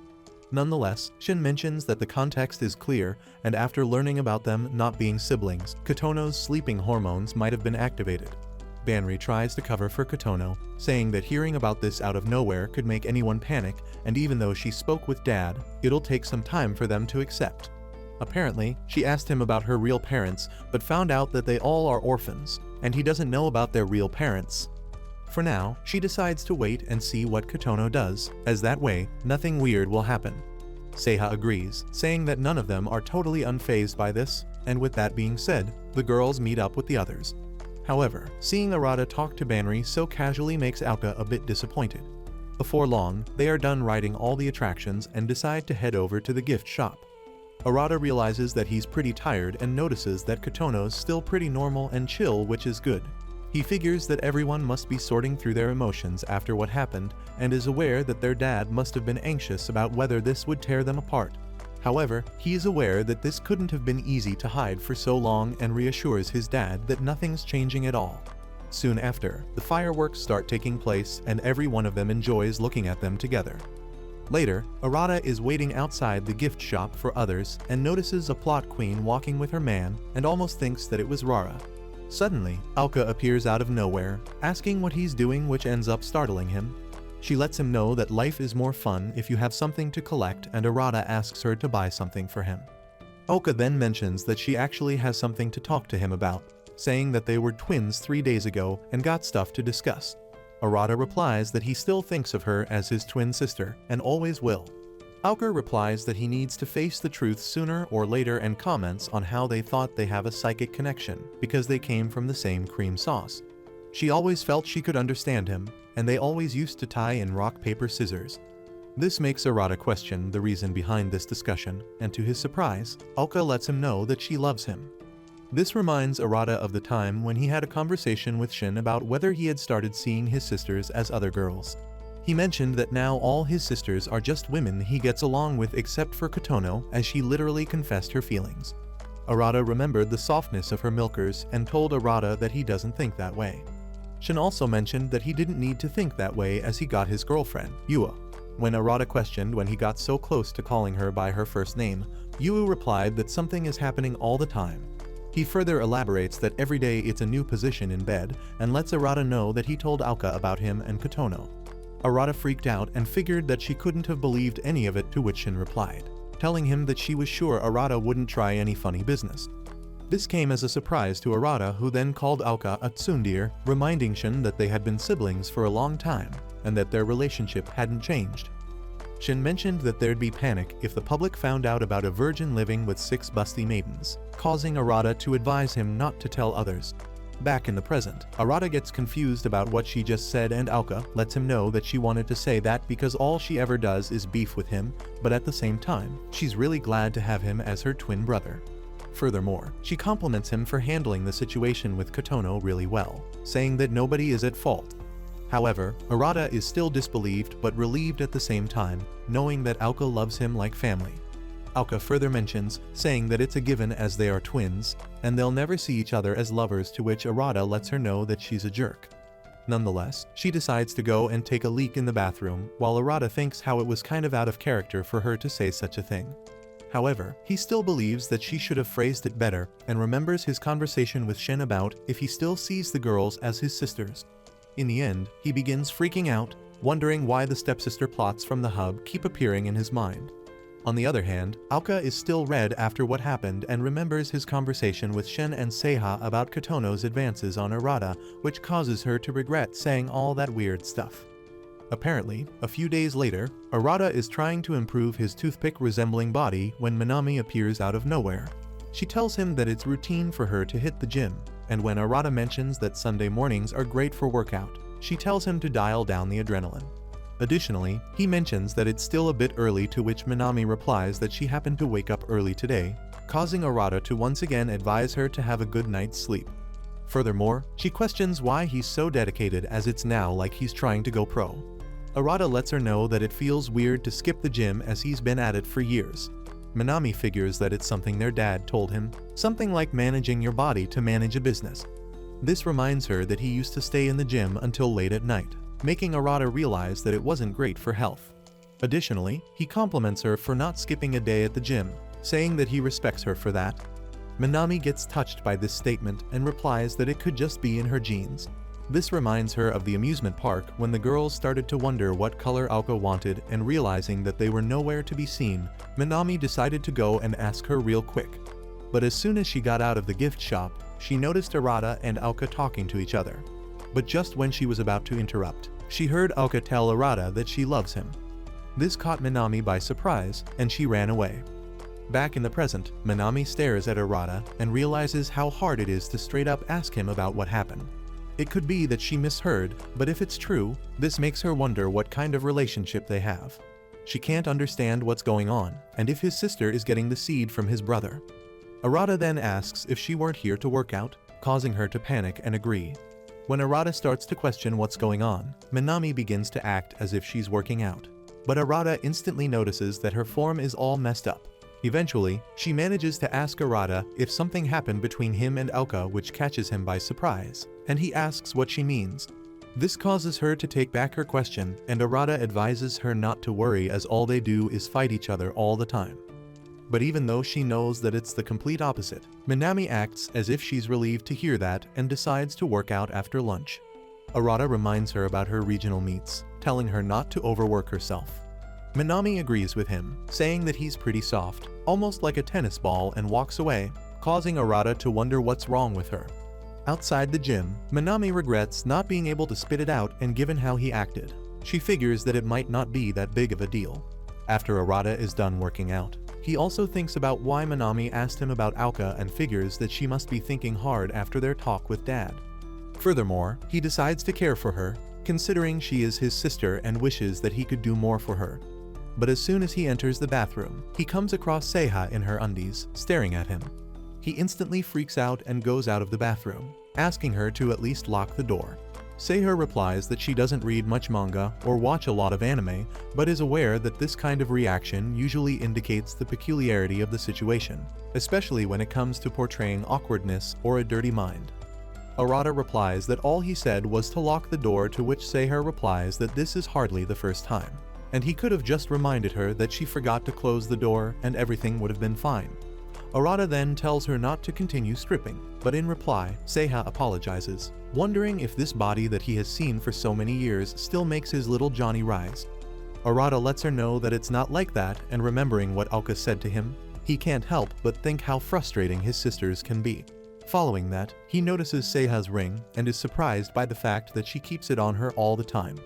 Nonetheless, Shin mentions that the context is clear, and after learning about them not being siblings, Kotono's sleeping hormones might have been activated. Banri tries to cover for Kotono, saying that hearing about this out of nowhere could make anyone panic, and even though she spoke with Dad, it'll take some time for them to accept. Apparently, she asked him about her real parents, but found out that they all are orphans, and he doesn't know about their real parents. For now, she decides to wait and see what Kotono does, as that way, nothing weird will happen. Seiha agrees, saying that none of them are totally unfazed by this, and with that being said, the girls meet up with the others. However, seeing Arata talk to Banri so casually makes Ouka a bit disappointed. Before long, they are done riding all the attractions and decide to head over to the gift shop. Arata realizes that he's pretty tired and notices that Kotono's still pretty normal and chill, which is good. He figures that everyone must be sorting through their emotions after what happened, and is aware that their dad must have been anxious about whether this would tear them apart. However, he is aware that this couldn't have been easy to hide for so long and reassures his dad that nothing's changing at all. Soon after, the fireworks start taking place and every one of them enjoys looking at them together. Later, Arata is waiting outside the gift shop for others and notices a plot queen walking with her man and almost thinks that it was Rara. Suddenly, Ouka appears out of nowhere, asking what he's doing, which ends up startling him. She lets him know that life is more fun if you have something to collect, and Arata asks her to buy something for him. Ouka then mentions that she actually has something to talk to him about, saying that they were twins 3 days ago and got stuff to discuss. Arata replies that he still thinks of her as his twin sister, and always will. Ouka replies that he needs to face the truth sooner or later and comments on how they thought they have a psychic connection because they came from the same cream sauce. She always felt she could understand him, and they always used to tie in rock, paper, scissors. This makes Arata question the reason behind this discussion, and to his surprise, Ouka lets him know that she loves him. This reminds Arata of the time when he had a conversation with Shin about whether he had started seeing his sisters as other girls. He mentioned that now all his sisters are just women he gets along with except for Kotono, as she literally confessed her feelings. Arata remembered the softness of her milkers and told Arata that he doesn't think that way. Shin also mentioned that he didn't need to think that way as he got his girlfriend, Yua. When Arata questioned when he got so close to calling her by her first name, Yua replied that something is happening all the time. He further elaborates that every day it's a new position in bed and lets Arata know that he told Ouka about him and Kotono. Arata freaked out and figured that she couldn't have believed any of it, to which Shin replied, telling him that she was sure Arata wouldn't try any funny business. This came as a surprise to Arata, who then called Ouka a tsundere, reminding Shin that they had been siblings for a long time and that their relationship hadn't changed. Shin mentioned that there'd be panic if the public found out about a virgin living with 6 busty maidens, causing Arata to advise him not to tell others. Back in the present, Arata gets confused about what she just said and Ouka lets him know that she wanted to say that because all she ever does is beef with him, but at the same time, she's really glad to have him as her twin brother. Furthermore, she compliments him for handling the situation with Kotono really well, saying that nobody is at fault. However, Arata is still disbelieved but relieved at the same time, knowing that Ouka loves him like family. Ouka further mentions, saying that it's a given as they are twins, and they'll never see each other as lovers, to which Arata lets her know that she's a jerk. Nonetheless, she decides to go and take a leak in the bathroom, while Arata thinks how it was kind of out of character for her to say such a thing. However, he still believes that she should have phrased it better, and remembers his conversation with Shin about if he still sees the girls as his sisters. In the end, he begins freaking out, wondering why the stepsister plots from the hub keep appearing in his mind. On the other hand, Ouka is still red after what happened and remembers his conversation with Shin and Seiha about Kotono's advances on Arata, which causes her to regret saying all that weird stuff. Apparently, a few days later, Arata is trying to improve his toothpick-resembling body when Minami appears out of nowhere. She tells him that it's routine for her to hit the gym, and when Arata mentions that Sunday mornings are great for workout, she tells him to dial down the adrenaline. Additionally, he mentions that it's still a bit early, to which Minami replies that she happened to wake up early today, causing Arata to once again advise her to have a good night's sleep. Furthermore, she questions why he's so dedicated, as it's now like he's trying to go pro. Arata lets her know that it feels weird to skip the gym as he's been at it for years. Minami figures that it's something their dad told him, something like managing your body to manage a business. This reminds her that he used to stay in the gym until late at night, making Arata realize that it wasn't great for health. Additionally, he compliments her for not skipping a day at the gym, saying that he respects her for that. Minami gets touched by this statement and replies that it could just be in her genes. This reminds her of the amusement park when the girls started to wonder what color Ouka wanted, and realizing that they were nowhere to be seen, Minami decided to go and ask her real quick. But as soon as she got out of the gift shop, she noticed Arata and Ouka talking to each other. But just when she was about to interrupt, she heard Ouka tell Arata that she loves him. This caught Minami by surprise, and she ran away. Back in the present, Minami stares at Arata and realizes how hard it is to straight up ask him about what happened. It could be that she misheard, but if it's true, this makes her wonder what kind of relationship they have. She can't understand what's going on, and if his sister is getting the seed from his brother. Arata then asks if she weren't here to work out, causing her to panic and agree. When Arata starts to question what's going on, Minami begins to act as if she's working out. But Arata instantly notices that her form is all messed up. Eventually, she manages to ask Arata if something happened between him and Ouka, which catches him by surprise, and he asks what she means. This causes her to take back her question, and Arata advises her not to worry as all they do is fight each other all the time. But even though she knows that it's the complete opposite, Minami acts as if she's relieved to hear that and decides to work out after lunch. Arata reminds her about her regional meets, telling her not to overwork herself. Minami agrees with him, saying that he's pretty soft, almost like a tennis ball, and walks away, causing Arata to wonder what's wrong with her. Outside the gym, Minami regrets not being able to spit it out, and given how he acted, she figures that it might not be that big of a deal. After Arata is done working out, he also thinks about why Minami asked him about Ouka and figures that she must be thinking hard after their talk with Dad. Furthermore, he decides to care for her, considering she is his sister, and wishes that he could do more for her. But as soon as he enters the bathroom, he comes across Seiha in her undies, staring at him. He instantly freaks out and goes out of the bathroom, asking her to at least lock the door. Seiha replies that she doesn't read much manga or watch a lot of anime, but is aware that this kind of reaction usually indicates the peculiarity of the situation, especially when it comes to portraying awkwardness or a dirty mind. Arata replies that all he said was to lock the door, to which Seiha replies that this is hardly the first time, and he could have just reminded her that she forgot to close the door and everything would have been fine. Arata then tells her not to continue stripping, but in reply, Seiha apologizes, wondering if this body that he has seen for so many years still makes his little Johnny rise. Arata lets her know that it's not like that, and remembering what Ouka said to him, he can't help but think how frustrating his sisters can be. Following that, he notices Seiha's ring and is surprised by the fact that she keeps it on her all the time.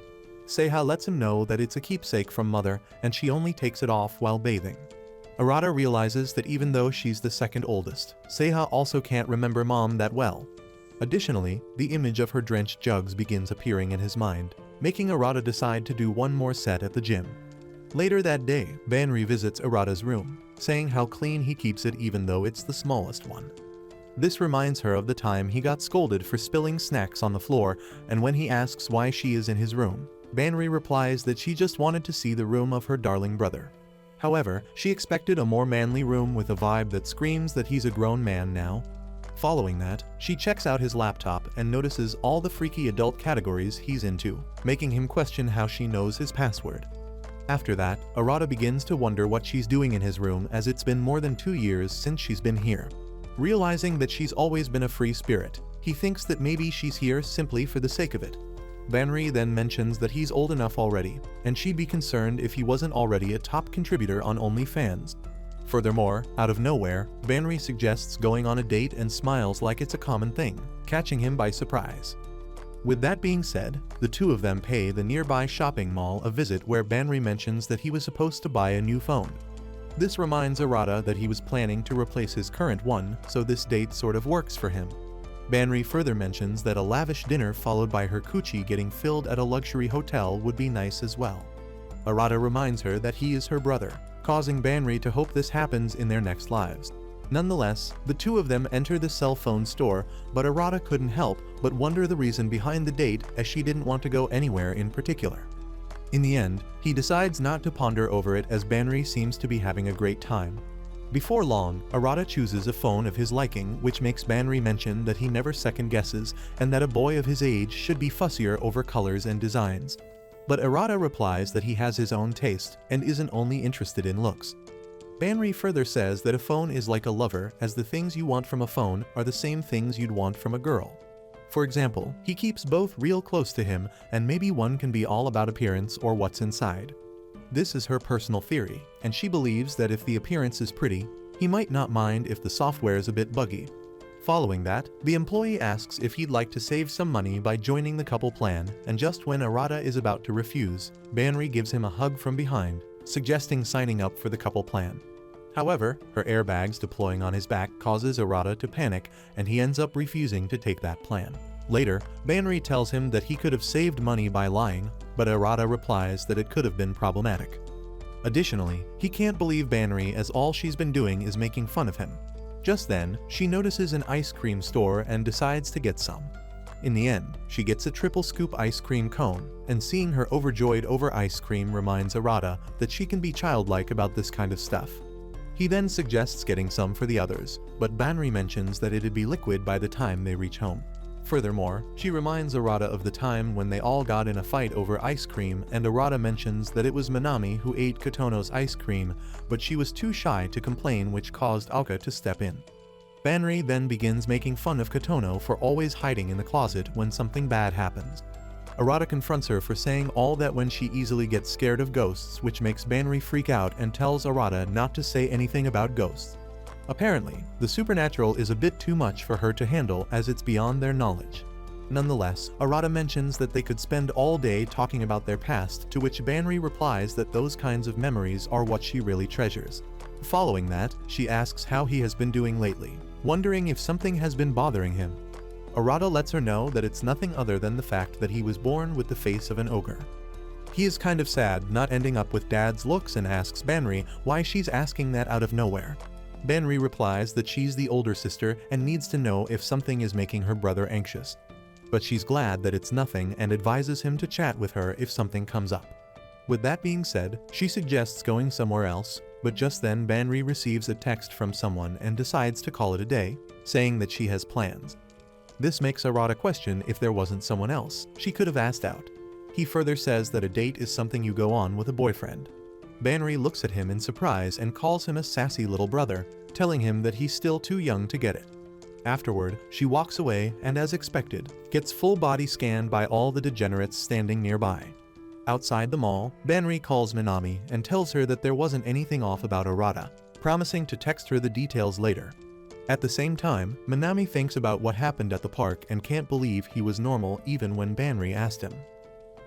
Seiha lets him know that it's a keepsake from mother and she only takes it off while bathing. Arata realizes that even though she's the second oldest, Seiha also can't remember mom that well. Additionally, the image of her drenched jugs begins appearing in his mind, making Arata decide to do one more set at the gym. Later that day, Banri visits Arata's room, saying how clean he keeps it even though it's the smallest one. This reminds her of the time he got scolded for spilling snacks on the floor, and when he asks why she is in his room, Banri replies that she just wanted to see the room of her darling brother. However, she expected a more manly room with a vibe that screams that he's a grown man now. Following that, she checks out his laptop and notices all the freaky adult categories he's into, making him question how she knows his password. After that, Arata begins to wonder what she's doing in his room as it's been more than 2 years since she's been here. Realizing that she's always been a free spirit, he thinks that maybe she's here simply for the sake of it. Banri then mentions that he's old enough already, and she'd be concerned if he wasn't already a top contributor on OnlyFans. Furthermore, out of nowhere, Banri suggests going on a date and smiles like it's a common thing, catching him by surprise. With that being said, the two of them pay the nearby shopping mall a visit where Banri mentions that he was supposed to buy a new phone. This reminds Arata that he was planning to replace his current one, so this date sort of works for him. Banri further mentions that a lavish dinner followed by her coochie getting filled at a luxury hotel would be nice as well. Arata reminds her that he is her brother, causing Banri to hope this happens in their next lives. Nonetheless, the two of them enter the cell phone store, but Arata couldn't help but wonder the reason behind the date as she didn't want to go anywhere in particular. In the end, he decides not to ponder over it as Banri seems to be having a great time. Before long, Arata chooses a phone of his liking, which makes Banri mention that he never second guesses and that a boy of his age should be fussier over colors and designs. But Arata replies that he has his own taste and isn't only interested in looks. Banri further says that a phone is like a lover, as the things you want from a phone are the same things you'd want from a girl. For example, he keeps both real close to him, and maybe one can be all about appearance or what's inside. This is her personal theory, and she believes that if the appearance is pretty, he might not mind if the software is a bit buggy. Following that, the employee asks if he'd like to save some money by joining the couple plan, and just when Arata is about to refuse, Banri gives him a hug from behind, suggesting signing up for the couple plan. However, her airbags deploying on his back causes Arata to panic, and he ends up refusing to take that plan. Later, Banri tells him that he could have saved money by lying, but Arata replies that it could have been problematic. Additionally, he can't believe Banri as all she's been doing is making fun of him. Just then, she notices an ice cream store and decides to get some. In the end, she gets a triple scoop ice cream cone, and seeing her overjoyed over ice cream reminds Arata that she can be childlike about this kind of stuff. He then suggests getting some for the others, but Banri mentions that it'd be liquid by the time they reach home. Furthermore, she reminds Arata of the time when they all got in a fight over ice cream, and Arata mentions that it was Minami who ate Kotono's ice cream, but she was too shy to complain, which caused Ouka to step in. Banri then begins making fun of Kotono for always hiding in the closet when something bad happens. Arata confronts her for saying all that when she easily gets scared of ghosts, which makes Banri freak out and tells Arata not to say anything about ghosts. Apparently, the supernatural is a bit too much for her to handle as it's beyond their knowledge. Nonetheless, Arata mentions that they could spend all day talking about their past, to which Banri replies that those kinds of memories are what she really treasures. Following that, she asks how he has been doing lately, wondering if something has been bothering him. Arata lets her know that it's nothing other than the fact that he was born with the face of an ogre. He is kind of sad not ending up with Dad's looks and asks Banri why she's asking that out of nowhere. Banri replies that she's the older sister and needs to know if something is making her brother anxious. But she's glad that it's nothing and advises him to chat with her if something comes up. With that being said, she suggests going somewhere else, but just then Banri receives a text from someone and decides to call it a day, saying that she has plans. This makes Arata question if there wasn't someone else she could have asked out. He further says that a date is something you go on with a boyfriend. Banri looks at him in surprise and calls him a sassy little brother, telling him that he's still too young to get it. Afterward, she walks away and, as expected, gets full body scanned by all the degenerates standing nearby. Outside the mall, Banri calls Minami and tells her that there wasn't anything off about Arata, promising to text her the details later. At the same time, Minami thinks about what happened at the park and can't believe he was normal even when Banri asked him.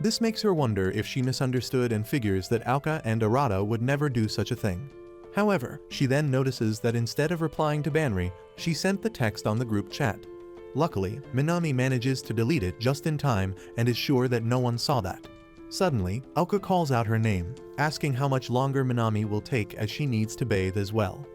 This makes her wonder if she misunderstood and figures that Ouka and Arata would never do such a thing. However, she then notices that instead of replying to Banri, she sent the text on the group chat. Luckily, Minami manages to delete it just in time and is sure that no one saw that. Suddenly, Ouka calls out her name, asking how much longer Minami will take as she needs to bathe as well.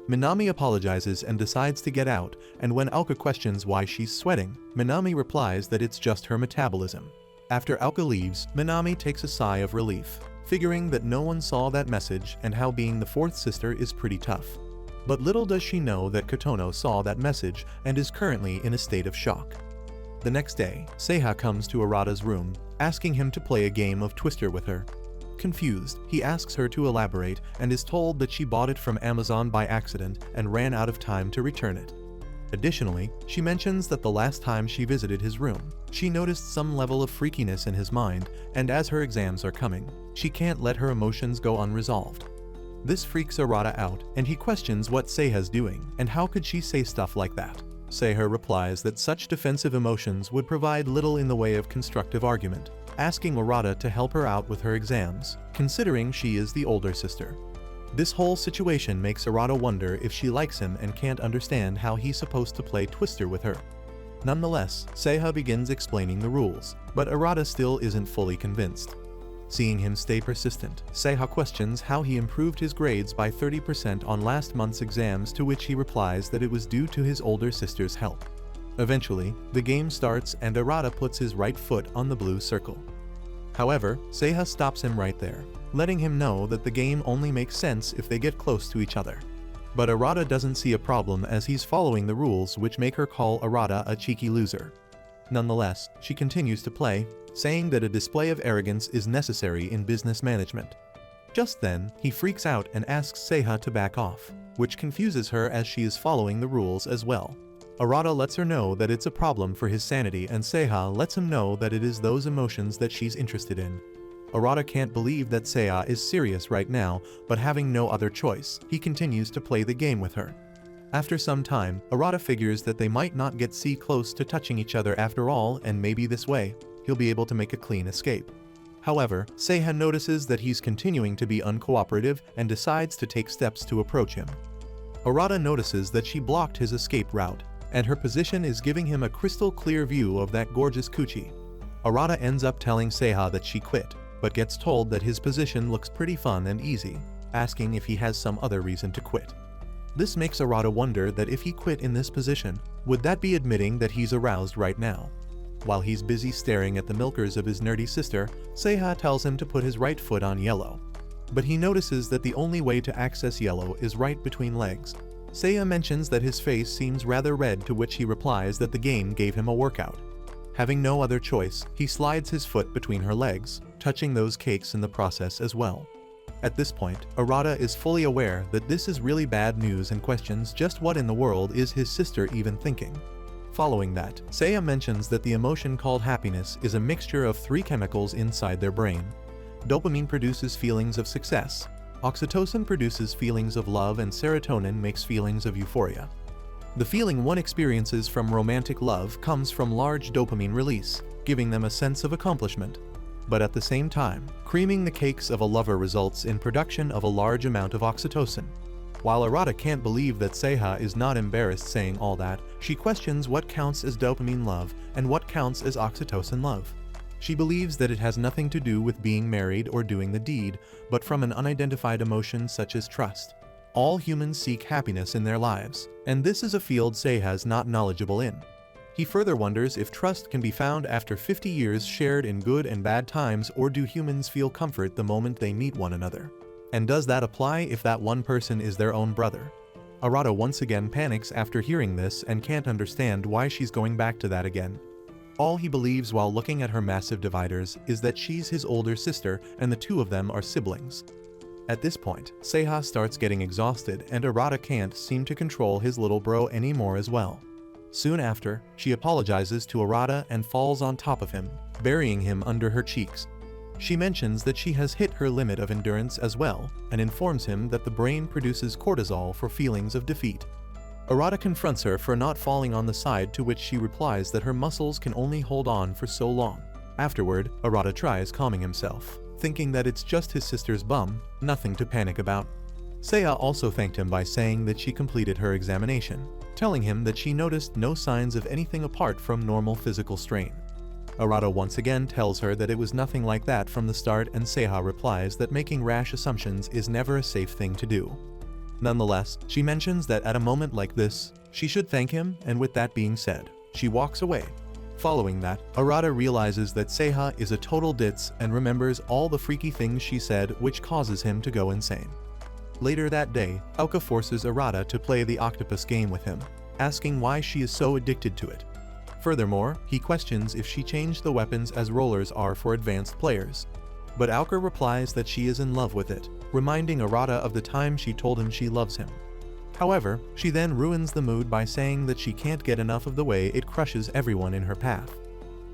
Minami apologizes and decides to get out, and when Ouka questions why she's sweating, Minami replies that it's just her metabolism. After Ouka leaves, Minami takes a sigh of relief, figuring that no one saw that message and how being the fourth sister is pretty tough. But little does she know that Kotono saw that message and is currently in a state of shock. The next day, Seiha comes to Arata's room, asking him to play a game of Twister with her. Confused, he asks her to elaborate and is told that she bought it from Amazon by accident and ran out of time to return it. Additionally, she mentions that the last time she visited his room, she noticed some level of freakiness in his mind, and as her exams are coming, she can't let her emotions go unresolved. This freaks Arata out, and he questions what Seiha's doing, and how could she say stuff like that. Seiha replies that such defensive emotions would provide little in the way of constructive argument, asking Arata to help her out with her exams, considering she is the older sister. This whole situation makes Arata wonder if she likes him and can't understand how he's supposed to play Twister with her. Nonetheless, Seiha begins explaining the rules, but Arata still isn't fully convinced. Seeing him stay persistent, Seiha questions how he improved his grades by 30% on last month's exams, to which he replies that it was due to his older sister's help. Eventually, the game starts and Arata puts his right foot on the blue circle. However, Seiha stops him right there, letting him know that the game only makes sense if they get close to each other. But Arata doesn't see a problem as he's following the rules, which make her call Arata a cheeky loser. Nonetheless, she continues to play, saying that a display of arrogance is necessary in business management. Just then, he freaks out and asks Seiha to back off, which confuses her as she is following the rules as well. Arata lets her know that it's a problem for his sanity, and Seiha lets him know that it is those emotions that she's interested in. Arata can't believe that Seiha is serious right now, but having no other choice, he continues to play the game with her. After some time, Arata figures that they might not get close to touching each other after all, and maybe this way, he'll be able to make a clean escape. However, Seiha notices that he's continuing to be uncooperative and decides to take steps to approach him. Arata notices that she blocked his escape route, and her position is giving him a crystal clear view of that gorgeous coochie. Arata ends up telling Seiha that she quit, but gets told that his position looks pretty fun and easy, asking if he has some other reason to quit. This makes Arata wonder that if he quit in this position, would that be admitting that he's aroused right now? While he's busy staring at the milkers of his nerdy sister, Seiha tells him to put his right foot on yellow. But he notices that the only way to access yellow is right between legs. Seiha mentions that his face seems rather red, to which he replies that the game gave him a workout. Having no other choice, he slides his foot between her legs, touching those cakes in the process as well. At this point, Arata is fully aware that this is really bad news and questions just what in the world is his sister even thinking. Following that, Seiha mentions that the emotion called happiness is a mixture of 3 chemicals inside their brain. Dopamine produces feelings of success, oxytocin produces feelings of love, and serotonin makes feelings of euphoria. The feeling one experiences from romantic love comes from large dopamine release, giving them a sense of accomplishment. But at the same time, creaming the cakes of a lover results in production of a large amount of oxytocin. While Arata can't believe that Seiha is not embarrassed saying all that, she questions what counts as dopamine love and what counts as oxytocin love. She believes that it has nothing to do with being married or doing the deed, but from an unidentified emotion such as trust. All humans seek happiness in their lives, and this is a field Seiha is not knowledgeable in. He further wonders if trust can be found after 50 years shared in good and bad times, or do humans feel comfort the moment they meet one another? And does that apply if that one person is their own brother? Arata once again panics after hearing this and can't understand why she's going back to that again. All he believes while looking at her massive dividers is that she's his older sister and the two of them are siblings. At this point, Seiha starts getting exhausted and Arata can't seem to control his little bro anymore as well. Soon after, she apologizes to Arata and falls on top of him, burying him under her cheeks. She mentions that she has hit her limit of endurance as well, and informs him that the brain produces cortisol for feelings of defeat. Arata confronts her for not falling on the side, to which she replies that her muscles can only hold on for so long, Afterward, Arata tries calming himself, thinking that it's just his sister's bum, nothing to panic about. Seiya also thanked him by saying that she completed her examination, telling him that she noticed no signs of anything apart from normal physical strain. Arata once again tells her that it was nothing like that from the start, and Seiya replies that making rash assumptions is never a safe thing to do. Nonetheless, she mentions that at a moment like this, she should thank him, and with that being said, she walks away. Following that, Arata realizes that Seiya is a total ditz and remembers all the freaky things she said, which causes him to go insane. Later that day, Ouka forces Arata to play the octopus game with him, asking why she is so addicted to it. Furthermore, he questions if she changed the weapons as rollers are for advanced players. But Ouka replies that she is in love with it, reminding Arata of the time she told him she loves him. However, she then ruins the mood by saying that she can't get enough of the way it crushes everyone in her path.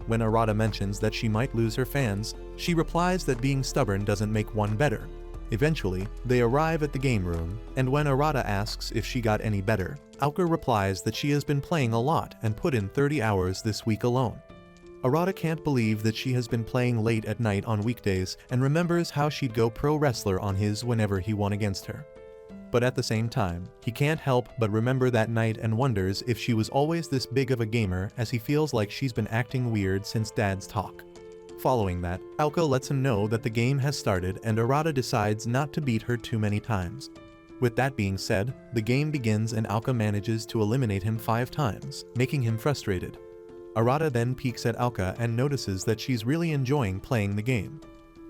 When Arata mentions that she might lose her fans, she replies that being stubborn doesn't make one better. Eventually, they arrive at the game room, and when Arata asks if she got any better, Ouka replies that she has been playing a lot and put in 30 hours this week alone. Arata can't believe that she has been playing late at night on weekdays and remembers how she'd go pro wrestler on his whenever he won against her. But at the same time, he can't help but remember that night and wonders if she was always this big of a gamer, as he feels like she's been acting weird since Dad's talk. Following that, Ouka lets him know that the game has started, and Arata decides not to beat her too many times. With that being said, the game begins and Ouka manages to eliminate him 5 times, making him frustrated. Arata then peeks at Ouka and notices that she's really enjoying playing the game.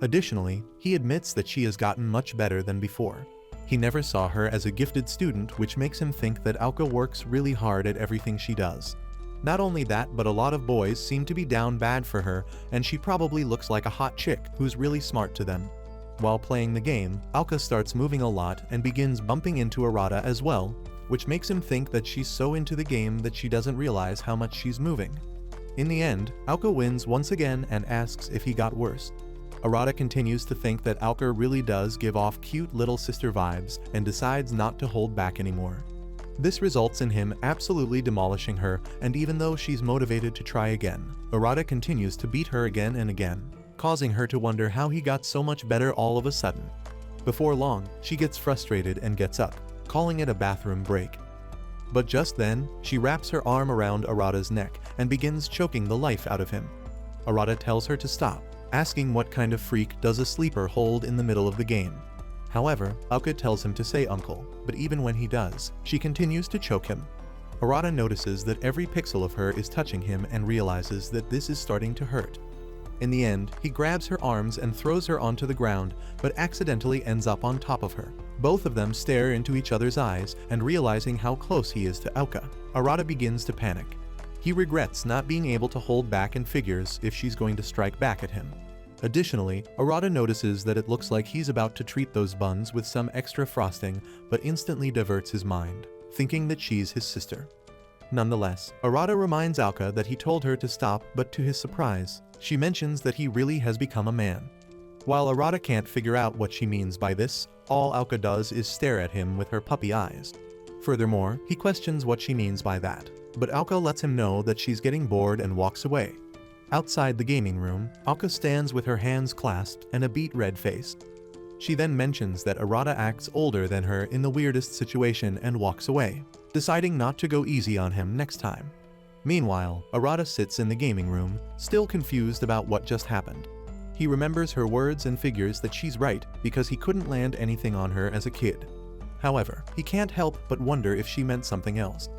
Additionally, he admits that she has gotten much better than before. He never saw her as a gifted student, which makes him think that Ouka works really hard at everything she does. Not only that, but a lot of boys seem to be down bad for her, and she probably looks like a hot chick who's really smart to them. While playing the game, Ouka starts moving a lot and begins bumping into Arata as well, which makes him think that she's so into the game that she doesn't realize how much she's moving. In the end, Ouka wins once again and asks if he got worse. Arata continues to think that Ouka really does give off cute little sister vibes and decides not to hold back anymore. This results in him absolutely demolishing her, and even though she's motivated to try again, Arata continues to beat her again and again, causing her to wonder how he got so much better all of a sudden. Before long, she gets frustrated and gets up, calling it a bathroom break. But just then, she wraps her arm around Arata's neck and begins choking the life out of him. Arata tells her to stop, asking what kind of freak does a sleeper hold in the middle of the game. However, Ouka tells him to say uncle, but even when he does, she continues to choke him. Arata notices that every pixel of her is touching him and realizes that this is starting to hurt. In the end, he grabs her arms and throws her onto the ground, but accidentally ends up on top of her. Both of them stare into each other's eyes, and realizing how close he is to Ouka, Arata begins to panic. He regrets not being able to hold back and figures if she's going to strike back at him. Additionally, Arata notices that it looks like he's about to treat those buns with some extra frosting, but instantly diverts his mind, thinking that she's his sister. Nonetheless, Arata reminds Ouka that he told her to stop, but to his surprise, she mentions that he really has become a man. While Arata can't figure out what she means by this, all Ouka does is stare at him with her puppy eyes. Furthermore, he questions what she means by that, but Ouka lets him know that she's getting bored and walks away. Outside the gaming room, Ouka stands with her hands clasped and a beet red face. She then mentions that Arata acts older than her in the weirdest situation and walks away, deciding not to go easy on him next time. Meanwhile, Arata sits in the gaming room, still confused about what just happened. He remembers her words and figures that she's right because he couldn't land anything on her as a kid. However, he can't help but wonder if she meant something else.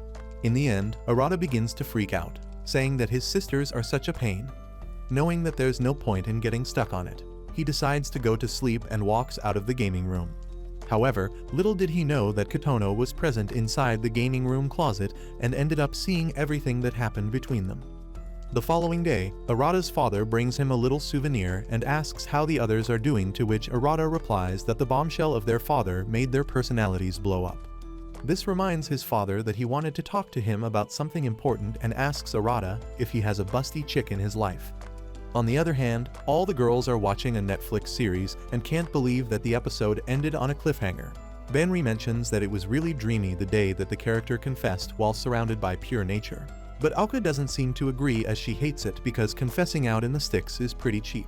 In the end, Arata begins to freak out, saying that his sisters are such a pain. Knowing that there's no point in getting stuck on it, he decides to go to sleep and walks out of the gaming room. However, little did he know that Kotono was present inside the gaming room closet and ended up seeing everything that happened between them. The following day, Arata's father brings him a little souvenir and asks how the others are doing, to which Arata replies that the bombshell of their father made their personalities blow up. This reminds his father that he wanted to talk to him about something important and asks Arata if he has a busty chick in his life. On the other hand, all the girls are watching a Netflix series and can't believe that the episode ended on a cliffhanger. Benri mentions that it was really dreamy the day that the character confessed while surrounded by pure nature. But Ouka doesn't seem to agree, as she hates it because confessing out in the sticks is pretty cheap.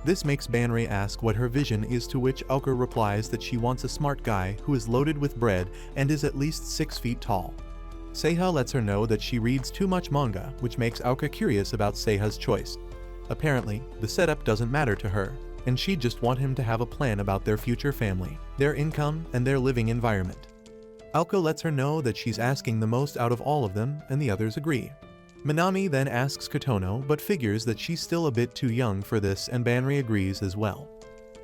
This makes Banri ask what her vision is, to which Ouka replies that she wants a smart guy who is loaded with bread and is at least 6 feet tall. Seiha lets her know that she reads too much manga, which makes Ouka curious about Seiha's choice. Apparently, the setup doesn't matter to her, and she'd just want him to have a plan about their future family, their income, and their living environment. Ouka lets her know that she's asking the most out of all of them, and the others agree. Minami then asks Kotono, but figures that she's still a bit too young for this, and Banri agrees as well.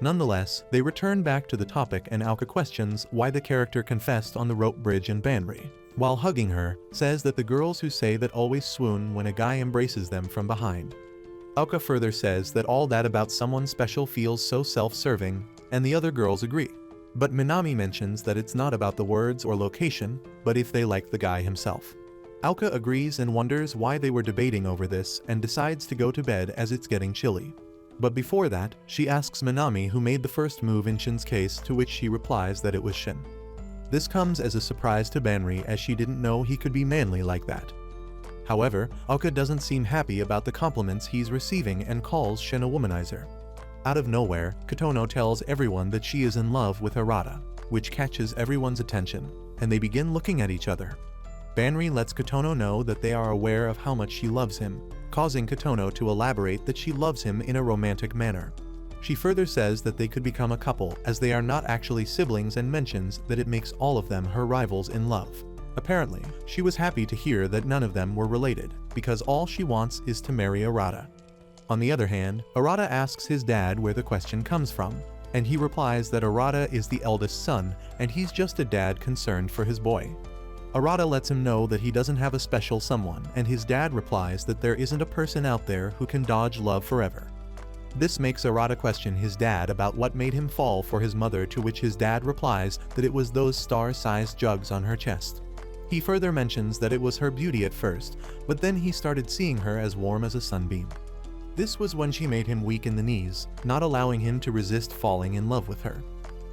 Nonetheless, they return back to the topic, and Ouka questions why the character confessed on the rope bridge, and Banri, while hugging her, says that the girls who say that always swoon when a guy embraces them from behind. Ouka further says that all that about someone special feels so self-serving, and the other girls agree. But Minami mentions that it's not about the words or location, but if they like the guy himself. Ouka agrees and wonders why they were debating over this, and decides to go to bed as it's getting chilly. But before that, she asks Minami who made the first move in Shin's case, to which she replies that it was Shin. This comes as a surprise to Banri, as she didn't know he could be manly like that. However, Ouka doesn't seem happy about the compliments he's receiving and calls Shin a womanizer. Out of nowhere, Kotono tells everyone that she is in love with Arata, which catches everyone's attention, and they begin looking at each other. Banri lets Kotono know that they are aware of how much she loves him, causing Kotono to elaborate that she loves him in a romantic manner. She further says that they could become a couple, as they are not actually siblings, and mentions that it makes all of them her rivals in love. Apparently, she was happy to hear that none of them were related, because all she wants is to marry Arata. On the other hand, Arata asks his dad where the question comes from, and he replies that Arata is the eldest son, and he's just a dad concerned for his boy. Arata lets him know that he doesn't have a special someone, and his dad replies that there isn't a person out there who can dodge love forever. This makes Arata question his dad about what made him fall for his mother, to which his dad replies that it was those star-sized jugs on her chest. He further mentions that it was her beauty at first, but then he started seeing her as warm as a sunbeam. This was when she made him weak in the knees, not allowing him to resist falling in love with her.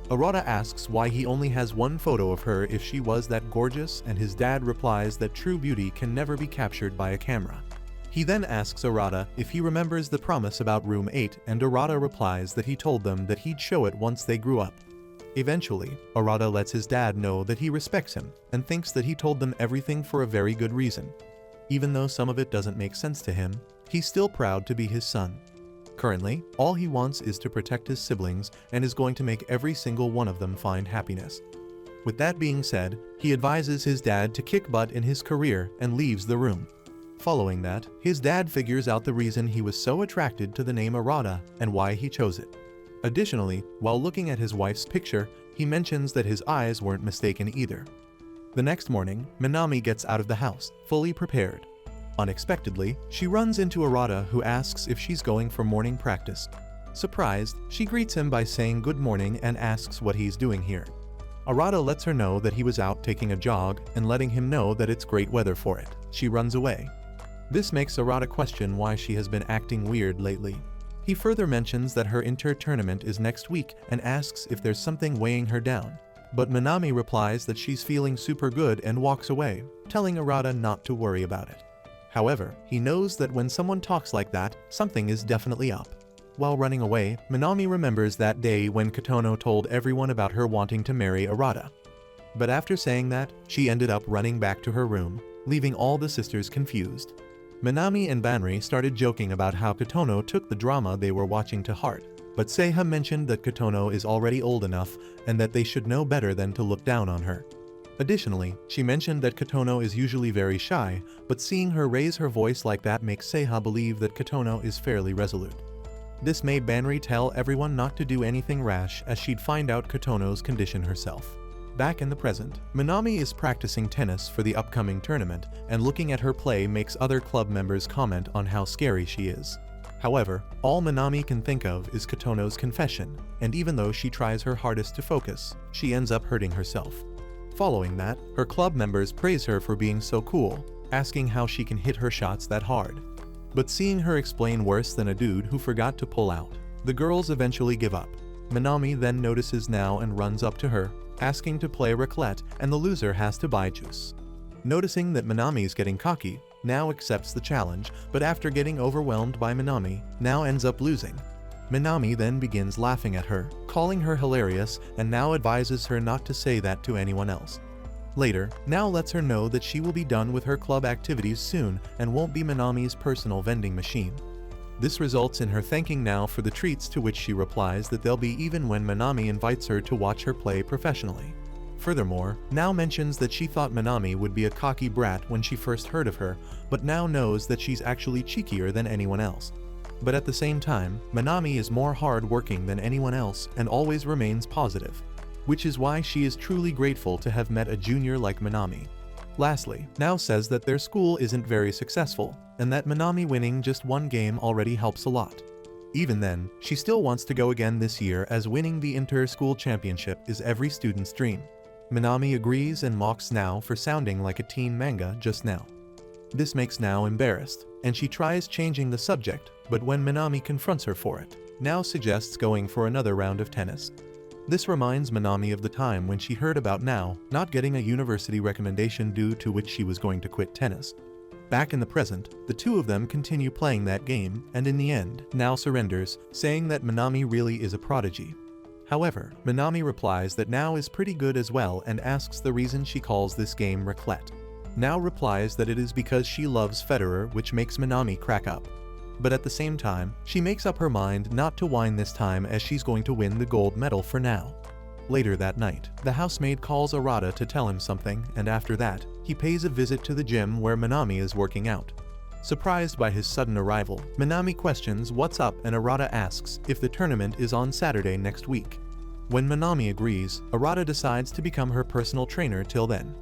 Arata asks why he only has one photo of her if she was that gorgeous, and his dad replies that true beauty can never be captured by a camera. He then asks Arata if he remembers the promise about room 8, and Arata replies that he told them that he'd show it once they grew up. Eventually, Arata lets his dad know that he respects him, and thinks that he told them everything for a very good reason. Even though some of it doesn't make sense to him, he's still proud to be his son. Currently, all he wants is to protect his siblings, and is going to make every single one of them find happiness. With that being said, he advises his dad to kick butt in his career and leaves the room. Following that, his dad figures out the reason he was so attracted to the name Arata and why he chose it. Additionally, while looking at his wife's picture, he mentions that his eyes weren't mistaken either. The next morning, Minami gets out of the house, fully prepared. Unexpectedly, she runs into Arata, who asks if she's going for morning practice. Surprised, she greets him by saying good morning and asks what he's doing here. Arata lets her know that he was out taking a jog, and letting him know that it's great weather for it. She runs away. This makes Arata question why she has been acting weird lately. He further mentions that her inter-tournament is next week and asks if there's something weighing her down. But Minami replies that she's feeling super good and walks away, telling Arata not to worry about it. However, he knows that when someone talks like that, something is definitely up. While running away, Minami remembers that day when Kotono told everyone about her wanting to marry Arata. But after saying that, she ended up running back to her room, leaving all the sisters confused. Minami and Banri started joking about how Kotono took the drama they were watching to heart, but Seiha mentioned that Kotono is already old enough and that they should know better than to look down on her. Additionally, she mentioned that Kotono is usually very shy, but seeing her raise her voice like that makes Seiha believe that Kotono is fairly resolute. This made Banri tell everyone not to do anything rash, as she'd find out Kotono's condition herself. Back in the present, Minami is practicing tennis for the upcoming tournament, and looking at her play makes other club members comment on how scary she is. However, all Minami can think of is Kotono's confession, and even though she tries her hardest to focus, she ends up hurting herself. Following that, her club members praise her for being so cool, asking how she can hit her shots that hard. But seeing her explain worse than a dude who forgot to pull out, the girls eventually give up. Minami then notices now and runs up to her, asking to play raclette, and the loser has to buy juice. Noticing that Minami is getting cocky, now accepts the challenge, but after getting overwhelmed by Minami, now ends up losing. Minami then begins laughing at her, calling her hilarious, and now advises her not to say that to anyone else. Later, now lets her know that she will be done with her club activities soon and won't be Minami's personal vending machine. This results in her thanking now for the treats, to which she replies that they'll be even when Minami invites her to watch her play professionally. Furthermore, now mentions that she thought Minami would be a cocky brat when she first heard of her, but now knows that she's actually cheekier than anyone else. But at the same time, Minami is more hard-working than anyone else and always remains positive, which is why she is truly grateful to have met a junior like Minami. Lastly, now says that their school isn't very successful, and that Minami winning just one game already helps a lot. Even then, she still wants to go again this year, as winning the inter-school championship is every student's dream. Minami agrees and mocks Now for sounding like a teen manga just now. This makes Now embarrassed, and she tries changing the subject, but when Minami confronts her for it, Now suggests going for another round of tennis. This reminds Minami of the time when she heard about Now not getting a university recommendation, due to which she was going to quit tennis. Back in the present, the two of them continue playing that game, and in the end, Now surrenders, saying that Minami really is a prodigy. However, Minami replies that Now is pretty good as well and asks the reason she calls this game raclette. Now replies that it is because she loves Federer, which makes Minami crack up. But at the same time, she makes up her mind not to whine this time, as she's going to win the gold medal for Now. Later that night, the housemaid calls Arata to tell him something, and after that, he pays a visit to the gym where Minami is working out. Surprised by his sudden arrival, Minami questions what's up, and Arata asks if the tournament is on Saturday next week. When Minami agrees, Arata decides to become her personal trainer till then.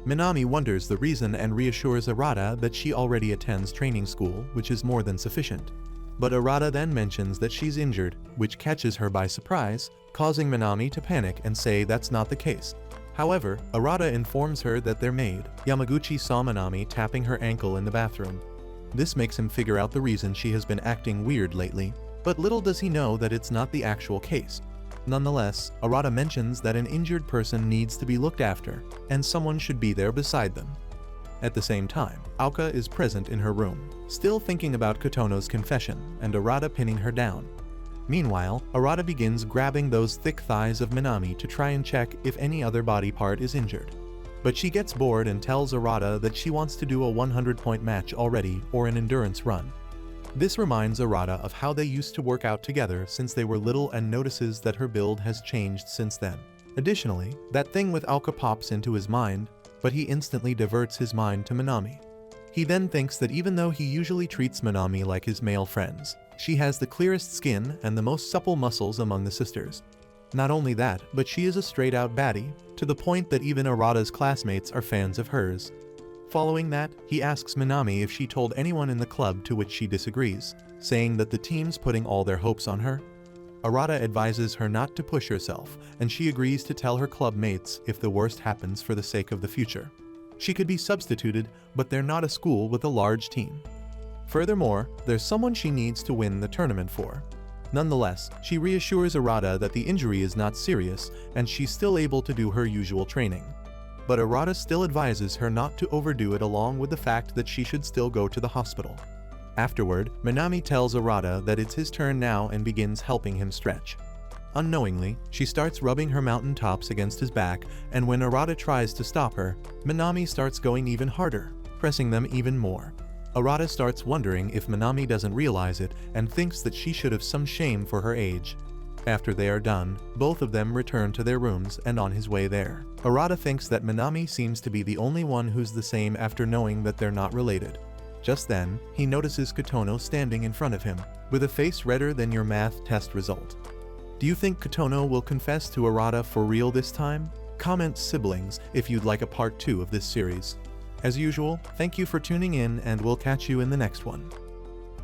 Minami wonders the reason and reassures Arata that she already attends training school, which is more than sufficient. But Arata then mentions that she's injured, which catches her by surprise, causing Minami to panic and say that's not the case. However, Arata informs her that their maid, Yamaguchi, saw Minami tapping her ankle in the bathroom. This makes him figure out the reason she has been acting weird lately, but little does he know that it's not the actual case. Nonetheless, Arata mentions that an injured person needs to be looked after, and someone should be there beside them. At the same time, Ouka is present in her room, still thinking about Kotono's confession, and Arata pinning her down. Meanwhile, Arata begins grabbing those thick thighs of Minami to try and check if any other body part is injured. But she gets bored and tells Arata that she wants to do a 100-point match already, or an endurance run. This reminds Arata of how they used to work out together since they were little, and notices that her build has changed since then. Additionally, that thing with Ouka pops into his mind, but he instantly diverts his mind to Minami. He then thinks that even though he usually treats Minami like his male friends, she has the clearest skin and the most supple muscles among the sisters. Not only that, but she is a straight-out baddie, to the point that even Arata's classmates are fans of hers. Following that, he asks Minami if she told anyone in the club, to which she disagrees, saying that the team's putting all their hopes on her. Arata advises her not to push herself, and she agrees to tell her club mates if the worst happens for the sake of the future. She could be substituted, but they're not a school with a large team. Furthermore, there's someone she needs to win the tournament for. Nonetheless, she reassures Arata that the injury is not serious, and she's still able to do her usual training. But Arata still advises her not to overdo it, along with the fact that she should still go to the hospital. Afterward, Minami tells Arata that it's his turn now and begins helping him stretch. Unknowingly, she starts rubbing her mountain tops against his back, and when Arata tries to stop her, Minami starts going even harder, pressing them even more. Arata starts wondering if Minami doesn't realize it and thinks that she should have some shame for her age. After they are done, both of them return to their rooms, and on his way there, Arata thinks that Minami seems to be the only one who's the same after knowing that they're not related. Just then, he notices Kotono standing in front of him, with a face redder than your math test result. Do you think Kotono will confess to Arata for real this time? Comment siblings if you'd like a part 2 of this series. As usual, thank you for tuning in, and we'll catch you in the next one.